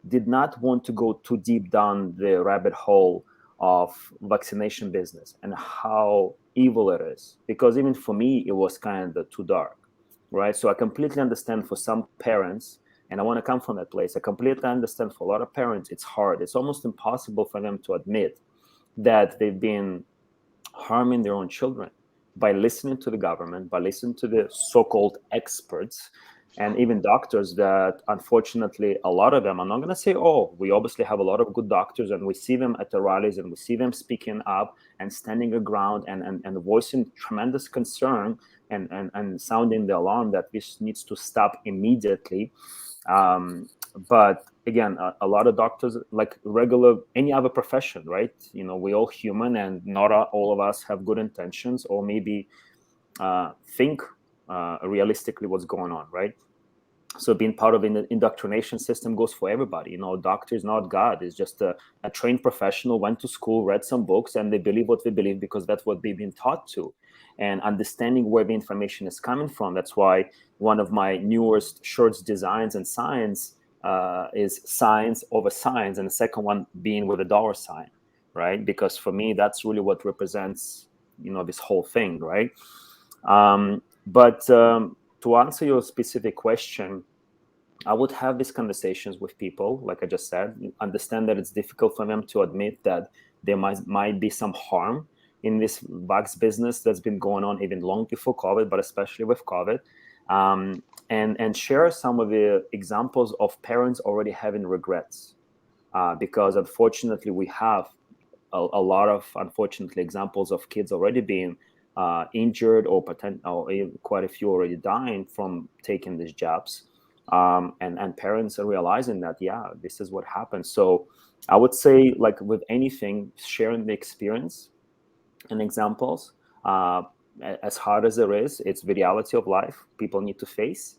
did not want to go too deep down the rabbit hole of vaccination business and how evil it is, because even for me it was kind of too dark, right? So I completely understand for some parents, and I want to come from that place. I completely understand for a lot of parents it's hard, it's almost impossible for them to admit that they've been harming their own children by listening to the government, by listening to the so-called experts, and even doctors that, unfortunately, a lot of them, I'm not going to say all, we obviously have a lot of good doctors, and we see them at the rallies, and we see them speaking up and standing their ground and voicing tremendous concern and sounding the alarm that this needs to stop immediately. But again, a lot of doctors, like any other profession, right? We're all human, and not all of us have good intentions, or maybe think realistically what's going on, right? So being part of an indoctrination system goes for everybody. Doctor is not God. It's just a trained professional, went to school, read some books, and they believe what they believe because that's what they've been taught to. And understanding where the information is coming from. That's why one of my newest shirts designs and signs is science over science, and the second one being with a dollar sign, right? Because for me, that's really what represents, this whole thing, right? But to answer your specific question, I would have these conversations with people, like I just said, understand that it's difficult for them to admit that there might be some harm in this vax business that's been going on even long before COVID, but especially with COVID, and share some of the examples of parents already having regrets, because unfortunately we have a lot of, unfortunately, examples of kids already being injured or quite a few already dying from taking these jabs, and parents are realizing that, yeah, this is what happened. So I would say, like with anything, sharing the experience and examples, as hard as it is, it's the reality of life people need to face.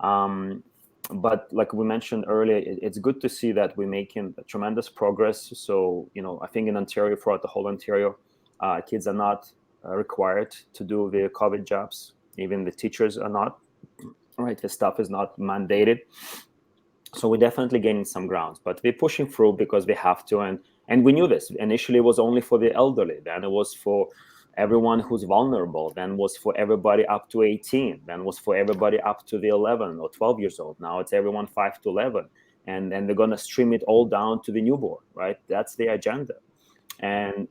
But like we mentioned earlier, it's good to see that we're making tremendous progress. So, I think in Ontario, throughout the whole Ontario, kids are not required to do the COVID jabs. Even the teachers are not, right? The stuff is not mandated. So we're definitely gaining some grounds, but we're pushing through because we have to. And we knew this. Initially, it was only for the elderly. Then it was for everyone who's vulnerable, then was for everybody up to 18, then was for everybody up to the 11 or 12 years old. Now it's everyone 5 to 11. And they're going to stream it all down to the newborn, right? That's the agenda. And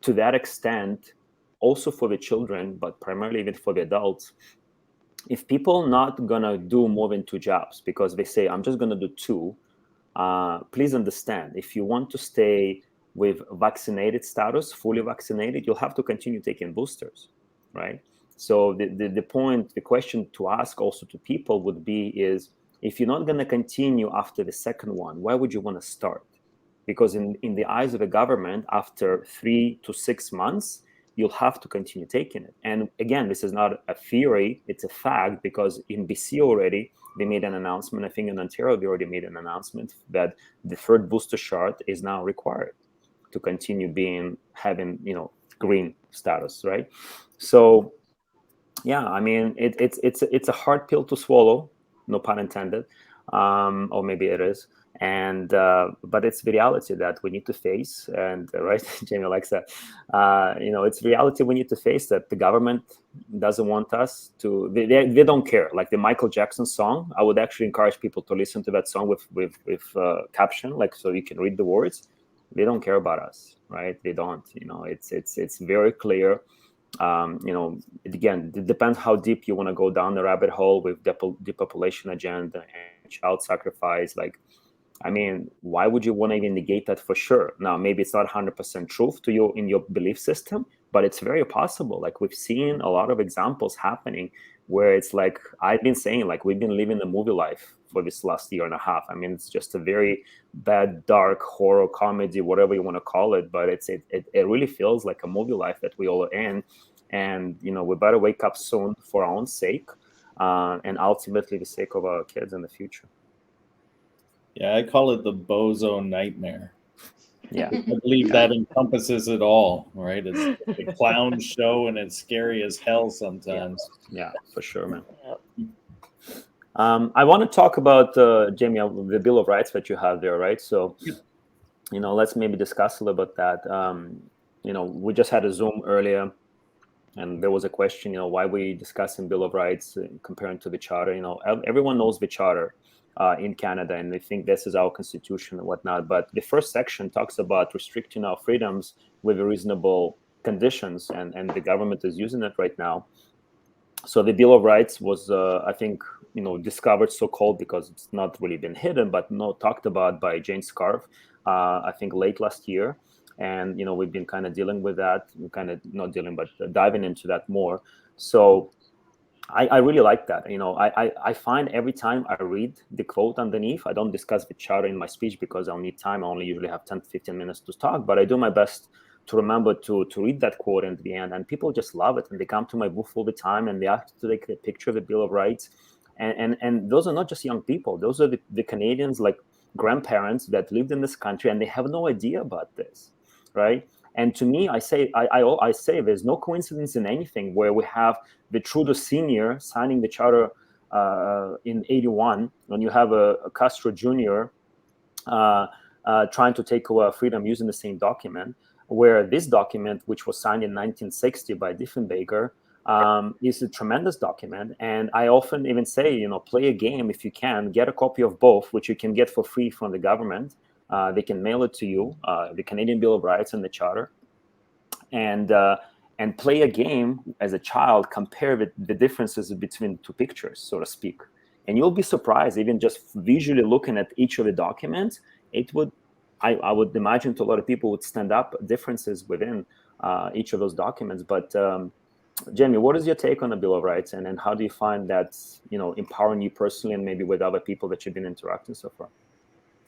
to that extent, also for the children, but primarily even for the adults, if people not going to do more than 2 jobs because they say, I'm just going to do 2, please understand, if you want to stay with vaccinated status, fully vaccinated, you'll have to continue taking boosters, right? So the question to ask also to people would be is, if you're not going to continue after the second one, why would you want to start? Because in the eyes of the government, after 3 to 6 months, you'll have to continue taking it. And again, this is not a theory, it's a fact, because in BC already, they made an announcement. I think in Ontario, they already made an announcement that the third booster shot is now required to continue having green status, right? So yeah, I mean, it's a hard pill to swallow, no pun intended, or maybe it is. And but it's the reality that we need to face, and right, Jamie likes that. It's reality we need to face, that the government doesn't want us to. They don't care. Like the Michael Jackson song, I would actually encourage people to listen to that song with caption, like, so you can read the words. They don't care about us, right? They don't. It's very clear. Again, it depends how deep you want to go down the rabbit hole with depopulation agenda and child sacrifice. Like, I mean, why would you want to even negate that for sure? Now, maybe it's not 100% truth to you in your belief system, but it's very possible. Like, we've seen a lot of examples happening where it's like, I've been saying, like, we've been living the movie life for this last year and a half. I mean, it's just a very bad, dark horror comedy, whatever you want to call it, but it really feels like a movie life that we all are in. And, we better wake up soon for our own sake, and ultimately the sake of our kids in the future. Yeah, I call it the bozo nightmare. Yeah, I believe that encompasses it all, right? It's the clown show, and it's scary as hell sometimes. Yeah, for sure, man. I want to talk about, Jamie, the Bill of Rights that you have there, right? So, let's maybe discuss a little bit that. We just had a Zoom earlier, and there was a question, why we discussing Bill of Rights comparing to the Charter. Everyone knows the Charter in Canada, and they think this is our constitution and whatnot. But the first section talks about restricting our freedoms with reasonable conditions, and the government is using it right now. So the Bill of Rights was, I think, discovered, so-called, because it's not really been hidden, but talked about by Jane Scarf, I think late last year. And, we've been kind of dealing with that, kind of not dealing, but diving into that more. So I really like that. I find every time I read the quote underneath, I don't discuss the Charter in my speech because I'll need time. I only usually have 10 to 15 minutes to talk, but I do my best to remember to read that quote in the end. And people just love it. And they come to my booth all the time, and they ask to take a picture of the Bill of Rights. And those are not just young people. Those are the Canadians, like grandparents that lived in this country, and they have no idea about this, right? And to me, I say there's no coincidence in anything where we have the Trudeau Sr. signing the Charter in '81, when you have a Castro Jr. Trying to take away freedom using the same document, where this document, which was signed in 1960 by Diefenbaker, is a tremendous document. And I often even say, play a game if you can, get a copy of both, which you can get for free from the government. They can mail it to you, the Canadian Bill of Rights and the Charter, and play a game as a child, compare the differences between two pictures, so to speak. And you'll be surprised, even just visually looking at each of the documents, I would imagine to a lot of people would stand up differences within each of those documents. But Jamie, what is your take on the Bill of Rights, and how do you find that empowering you personally, and maybe with other people that you've been interacting so far?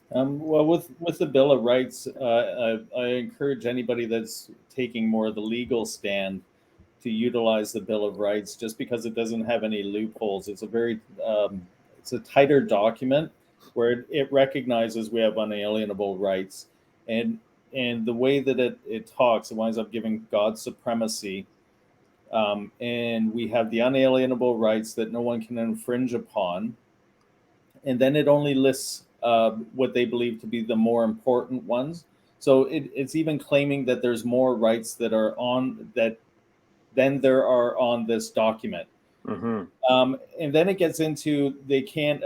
Well, with the Bill of Rights, I encourage anybody that's taking more of the legal stand to utilize the Bill of Rights, just because it doesn't have any loopholes. It's a very it's a tighter document where it recognizes we have unalienable rights, and the way that it talks, it winds up giving God supremacy, and we have the unalienable rights that no one can infringe upon, and then it only lists what they believe to be the more important ones. So it's even claiming that there's more rights that are on that than there are on this document. And then it gets into they can't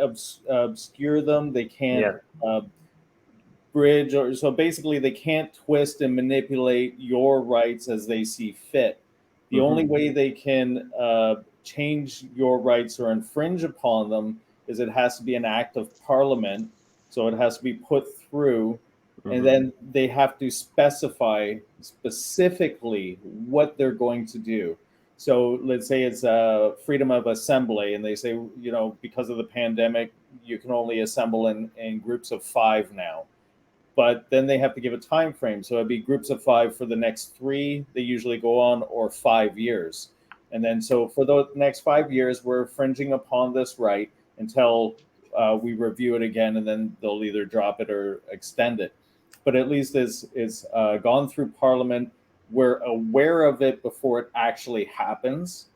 obscure them, they can't bridge, or so basically they can't twist and manipulate your rights as they see fit. The only way they can change your rights or infringe upon them is it has to be an act of parliament. So it has to be put through, and then they have to specify specifically what they're going to do. So let's say it's freedom of assembly, and they say, you know, because of the pandemic, you can only assemble in groups of 5 now. But then they have to give a time frame. So it'd be groups of 5 for the next 3, they usually go on, or 5 years. And then so for the next 5 years, we're infringing upon this right until we review it again, and then they'll either drop it or extend it. But at least it's gone through Parliament. We're aware of it before it actually happens,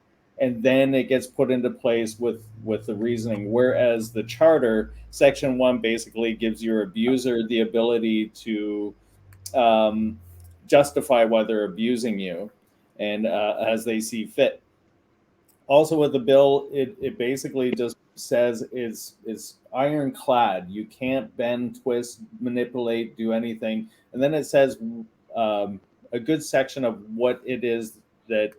and then it gets put into place with the reasoning. Whereas the Charter, Section 1 basically gives your abuser the ability to justify why they're abusing you, and as they see fit. Also with the bill, it basically just says it's ironclad. You can't bend, twist, manipulate, do anything. And then it says a good section of what it is that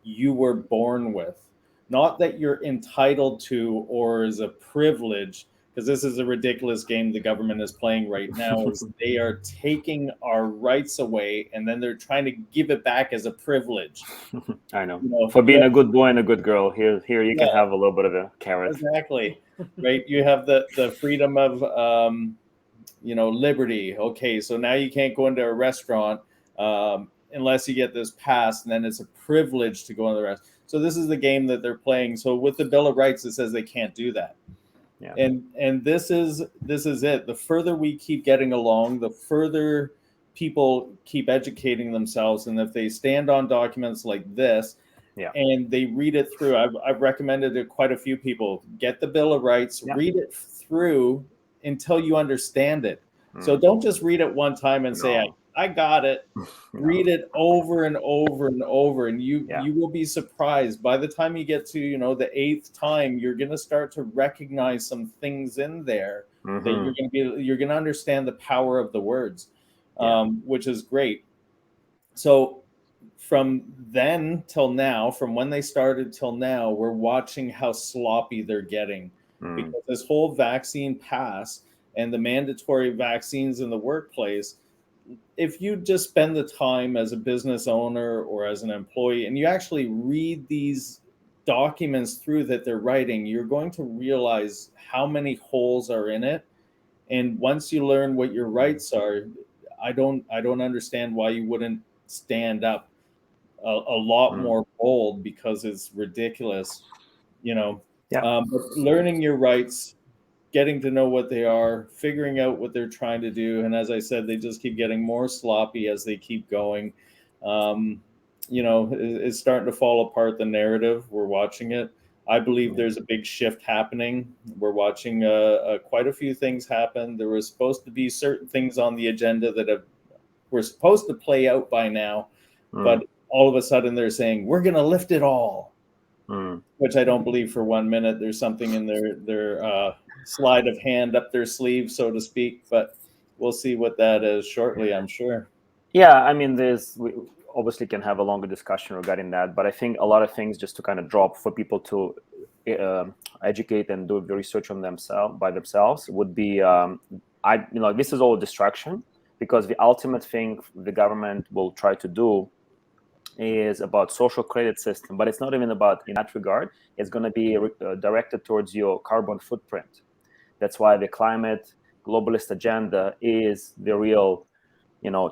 you were born with, not that you're entitled to or is a privilege, because this is a ridiculous game the government is playing right now. Is they are taking our rights away, and then they're trying to give it back as a privilege. I know. For being a good boy and a good girl, here you can have a little bit of a carrot. Exactly, right? You have the freedom of liberty. Okay, so now you can't go into a restaurant unless you get this pass, and then it's a privilege to go into the restaurant. So this is the game that they're playing. So with the Bill of Rights, it says they can't do that. Yeah. And this is it. The further we keep getting along, the further people keep educating themselves. And if they stand on documents like this, and they read it through, I've recommended to quite a few people, get the Bill of Rights, read it through until you understand it. So don't just read it one time and say, I got it. Read it over and over and over, and you will be surprised. By the time you get to the 8th time, you're going to start to recognize some things in there that you're going to understand the power of the words, which is great. So from then till now, from when they started till now, we're watching how sloppy they're getting, because this whole vaccine pass and the mandatory vaccines in the workplace, if you just spend the time as a business owner or as an employee and you actually read these documents through that they're writing, you're going to realize how many holes are in it. And once you learn what your rights are, I don't understand why you wouldn't stand up a lot more bold, because it's ridiculous, but learning your rights, getting to know what they are, figuring out what they're trying to do. And as I said, they just keep getting more sloppy as they keep going. It's starting to fall apart, the narrative. We're watching it. I believe there's a big shift happening. We're watching quite a few things happen. There was supposed to be certain things on the agenda that were supposed to play out by now, but all of a sudden they're saying, we're going to lift it all, which I don't believe for 1 minute. There's something in their slide of hand up their sleeve, so to speak, but we'll see what that is shortly, I'm sure. Yeah, I mean, we obviously can have a longer discussion regarding that, but I think a lot of things just to kind of drop for people to educate and do the research on themselves would be, this is all a distraction, because the ultimate thing the government will try to do is about social credit system, but it's not even about in that regard. It's going to be directed towards your carbon footprint. That's why the climate globalist agenda is the real,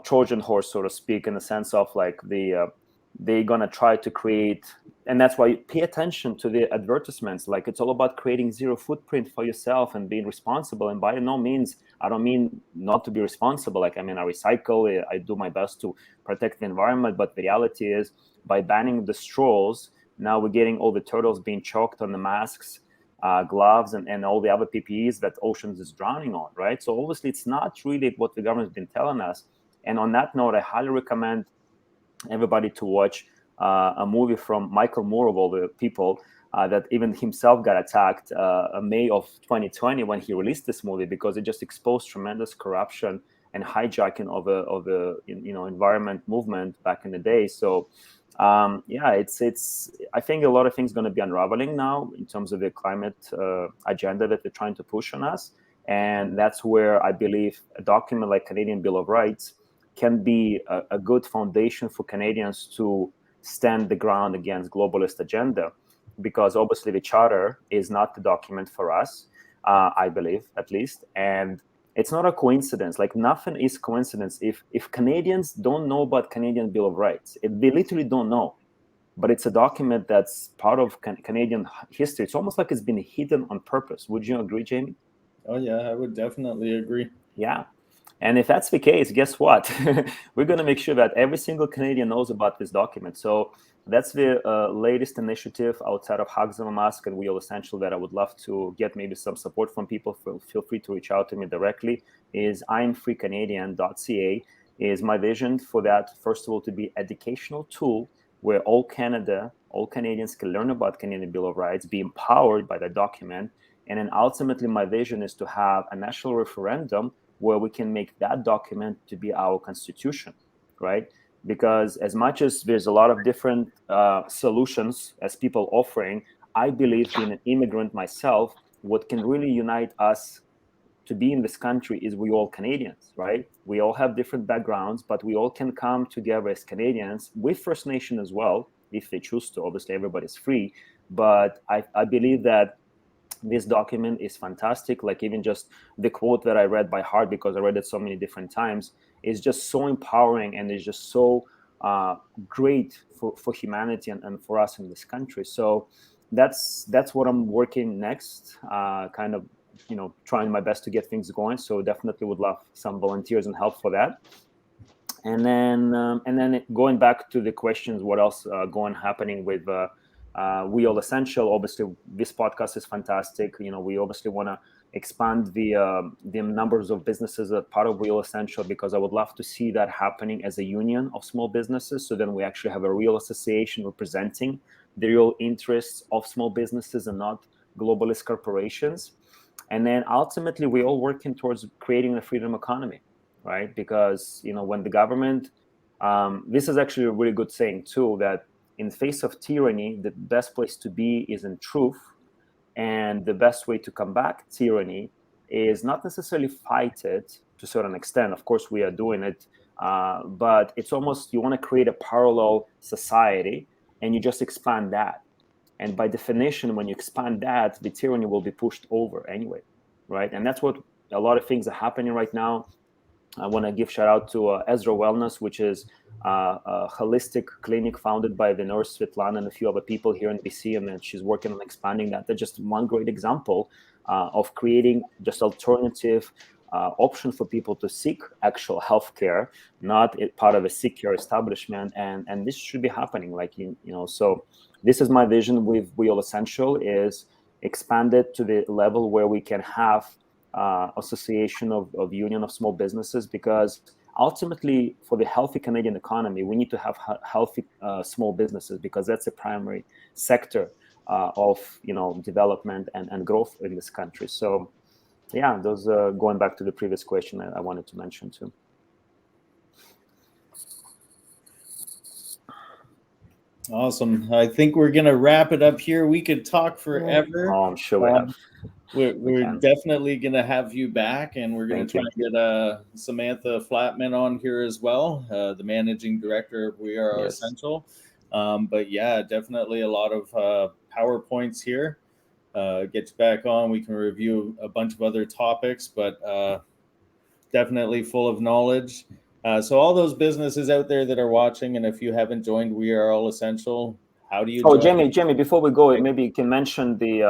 Trojan horse, so to speak, in the sense of like they're going to try to create, and that's why you pay attention to the advertisements. Like, it's all about creating zero footprint for yourself and being responsible. And by no means, I don't mean not to be responsible. Like, I recycle, I do my best to protect the environment. But the reality is, by banning the straws, now we're getting all the turtles being choked on the masks, gloves, and all the other PPEs that oceans is drowning on, right? So obviously it's not really what the government's been telling us. And on that note, I highly recommend everybody to watch a movie from Michael Moore, of all the people, that even himself got attacked May of 2020 when he released this movie, because it just exposed tremendous corruption and hijacking of a environment movement back in the day. So it's I think a lot of things going to be unraveling now in terms of the climate agenda that they're trying to push on us. And that's where I believe a document like Canadian Bill of Rights can be a good foundation for Canadians to stand the ground against globalist agenda, because obviously the charter is not the document for us, I believe, at least. And it's not a coincidence. Like, nothing is coincidence. If Canadians don't know about Canadian Bill of Rights, they literally don't know. But it's a document that's part of Canadian history. It's almost like it's been hidden on purpose. Would you agree, Jamie? Oh, yeah, I would definitely agree. Yeah. And if that's the case, guess what? We're going to make sure that every single Canadian knows about this document. So that's the latest initiative outside of Hugs of a Mask and WeAllEssential that I would love to get maybe some support from people. Feel free to reach out to me directly. Is imfreecanadian.ca is my vision for that. First of all, to be educational tool where all Canadians can learn about Canadian Bill of Rights, be empowered by the document. And then ultimately, my vision is to have a national referendum where we can make that document to be our constitution, right? Because as much as there's a lot of different solutions as people offering, I believe, being an immigrant myself, what can really unite us to be in this country is we all Canadians, right? We all have different backgrounds, but we all can come together as Canadians with First Nation as well, if they choose to. Obviously, everybody's free. But I believe that this document is fantastic. Like, even just the quote that I read by heart, because I read it so many different times, is just so empowering, and is just so great for humanity and for us in this country. So that's what I'm working next, kind of, trying my best to get things going. So definitely would love some volunteers and help for that. And then going back to the questions, what else happening with WeAllEssential? Obviously, this podcast is fantastic. We obviously want to expand the numbers of businesses that are part of WeAllEssential, because I would love to see that happening as a union of small businesses. So then we actually have a real association representing the real interests of small businesses and not globalist corporations. And then ultimately, we're all working towards creating a freedom economy, right? Because when the government, this is actually a really good saying too, that in the face of tyranny, the best place to be is in truth. And the best way to combat tyranny is not necessarily fight it to a certain extent. Of course, we are doing it. But it's almost, you want to create a parallel society and you just expand that. And by definition, when you expand that, the tyranny will be pushed over anyway, right? And that's what a lot of things are happening right now. I want to give shout out to Ezra Wellness, which is a holistic clinic founded by the nurse Svetlana and a few other people here in BC, and then she's working on expanding that. That's just one great example of creating just alternative option for people to seek actual healthcare, not part of a sick care establishment. And this should be happening, so this is my vision with WeAllEssential, is expanded to the level where we can have association of union of small businesses, because ultimately, for the healthy Canadian economy, we need to have healthy small businesses, because that's the primary sector of development and growth in this country. So yeah, those going back to the previous question, I wanted to mention too. Awesome. I think we're going to wrap it up here. We could talk forever. Oh, I'm sure we have. We're definitely going to have you back, and we're going to try and get Samantha Flatman on here as well, the managing director of WeAreAllEssential. But yeah, definitely a lot of PowerPoints here. Get you back on. We can review a bunch of other topics, but definitely full of knowledge. So all those businesses out there that are watching, and if you haven't joined WeAreAllEssential, how do you join? Jamie, before we go, maybe you can mention the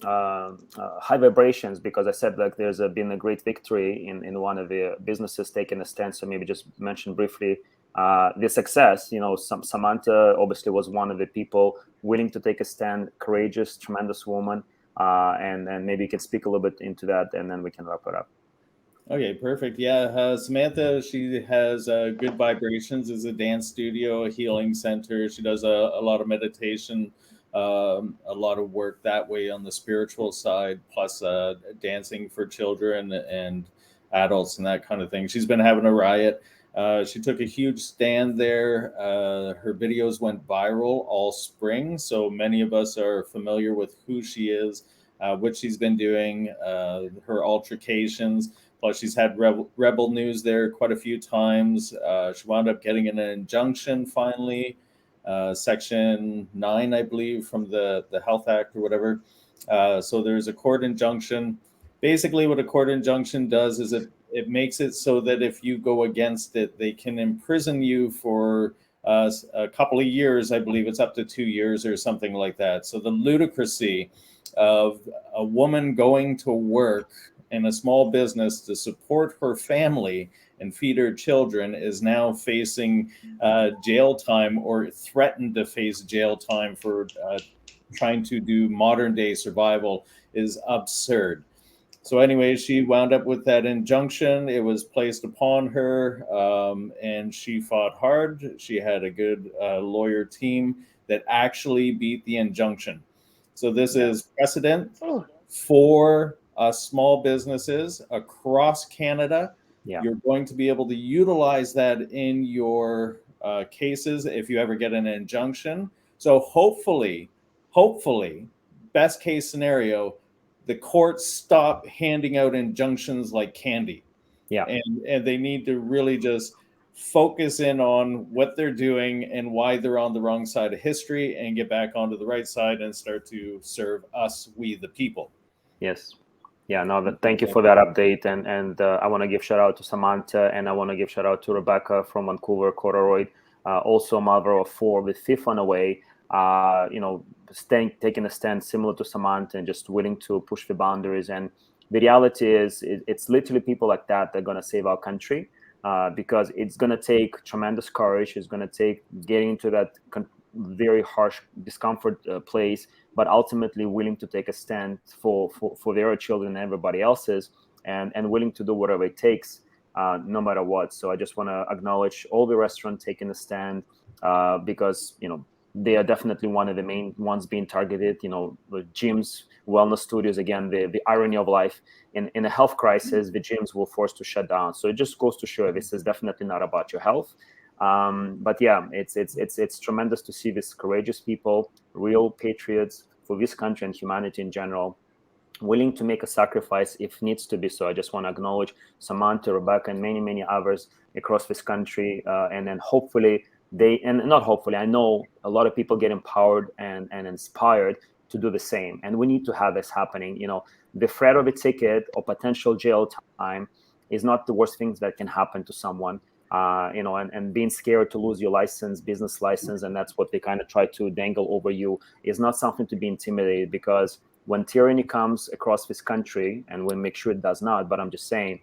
high vibrations, because I said there's been a great victory in one of the businesses taking a stand. So maybe just mention briefly the success. Samantha obviously was one of the people willing to take a stand, courageous, tremendous woman. And maybe you can speak a little bit into that, and then we can wrap it up. Okay, perfect. Yeah, Samantha, she has Good Vibrations, is a dance studio, a healing center. She does a lot of meditation, a lot of work that way on the spiritual side, plus dancing for children and adults and that kind of thing. She's been having a riot. She took a huge stand there. Her videos went viral all spring, so many of us are familiar with who she is, what she's been doing, her altercations. Plus, she's had rebel news there quite a few times. She wound up getting an injunction finally, Section 9, I believe, from the Health Act or whatever. So there's a court injunction. Basically, what a court injunction does is it makes it so that if you go against it, they can imprison you for a couple of years. I believe it's up to 2 years or something like that. So the ludicrousy of a woman going to work in a small business to support her family and feed her children is now facing jail time or threatened to face jail time for trying to do modern day survival is absurd. So anyway, she wound up with that injunction. It was placed upon her, and she fought hard. She had a good lawyer team that actually beat the injunction. So this is precedent for small businesses across Canada. Yeah. You're going to be able to utilize that in your cases if you ever get an injunction. So hopefully, best case scenario, the courts stop handing out injunctions like candy. Yeah. And they need to really just focus in on what they're doing and why they're on the wrong side of history and get back onto the right side and start to serve us, we the people. Yes. Yeah, no, thank you for that update. And I want to give shout out to Samantha, and I want to give shout out to Rebecca from Vancouver, Corduroy, also mother of 4 with 5th on the way, taking a stand similar to Samantha and just willing to push the boundaries. And the reality is it's literally people like that are going to save our country, because it's going to take tremendous courage. It's going to take getting into that very harsh discomfort place, but ultimately willing to take a stand for their children and everybody else's, and willing to do whatever it takes, no matter what. So I just want to acknowledge all the restaurants taking a stand, because they are definitely one of the main ones being targeted. The gyms, wellness studios, again, the irony of life. In a health crisis, the gyms will force to shut down. So it just goes to show this is definitely not about your health. But yeah, it's tremendous to see these courageous people, real patriots for this country and humanity in general, willing to make a sacrifice if needs to be. So I just want to acknowledge Samantha, Rebecca, and many others across this country, and then hopefully I know a lot of people get empowered and inspired to do the same. And we need to have this happening. The threat of a ticket or potential jail time is not the worst things that can happen to someone. And being scared to lose your license, business license, and that's what they kind of try to dangle over you, is not something to be intimidated, because when tyranny comes across this country, and we'll make sure it does not, but I'm just saying,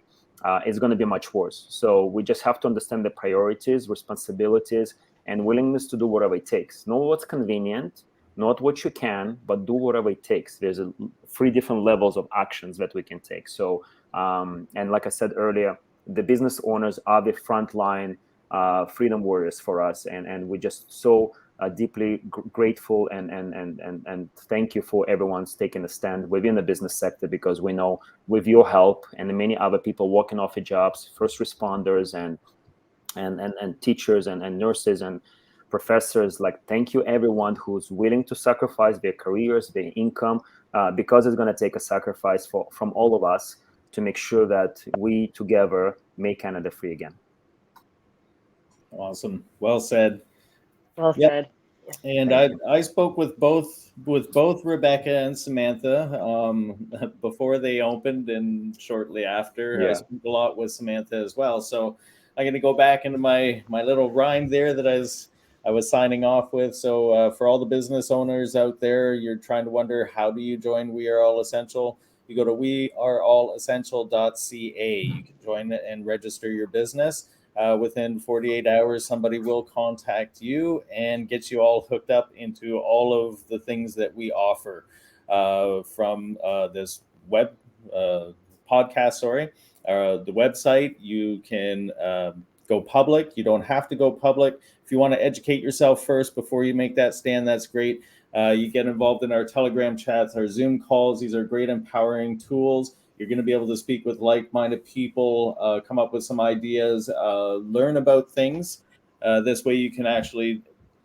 it's going to be much worse. So we just have to understand the priorities, responsibilities, and willingness to do whatever it takes. Not what's convenient, not what you can, but do whatever it takes. There's 3 different levels of actions that we can take. So, and like I said earlier, the business owners are the frontline freedom warriors for us, and we're just so deeply grateful and thank you for everyone's taking a stand within the business sector, because we know with your help and many other people walking off their jobs, first responders and teachers and nurses and professors, thank you everyone who's willing to sacrifice their careers, their income, because it's going to take a sacrifice from all of us to make sure that we together make Canada free again. Awesome. Well said. Well said. Yes, and I spoke with both Rebecca and Samantha before they opened and shortly after. I spoke a lot with Samantha as well. So I'm going to go back into my little rhyme there that I was signing off with. So for all the business owners out there, you're trying to wonder, how do you join We Are All Essential? You go to WeAreAllEssential.ca. You can join and register your business. Within 48 hours, somebody will contact you and get you all hooked up into all of the things that we offer, from this web podcast, sorry, the website. You can go public. You don't have to go public. If you want to educate yourself first before you make that stand, that's great. You get involved in our Telegram chats, our Zoom calls. These are great empowering tools. You're going to be able to speak with like-minded people, come up with some ideas, learn about things. This way you can actually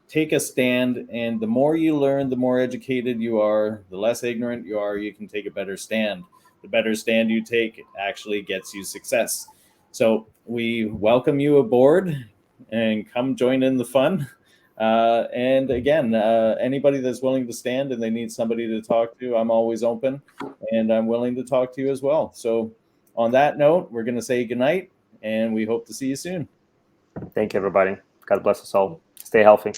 take a stand, and the more you learn, the more educated you are, the less ignorant you are, you can take a better stand. The better stand you take actually gets you success. So we welcome you aboard and come join in the fun. And again, anybody that's willing to stand and they need somebody to talk to, I'm always open, and I'm willing to talk to you as well. So on that note, we're going to say goodnight, and we hope to see you soon. Thank you, everybody. God bless us all. Stay healthy.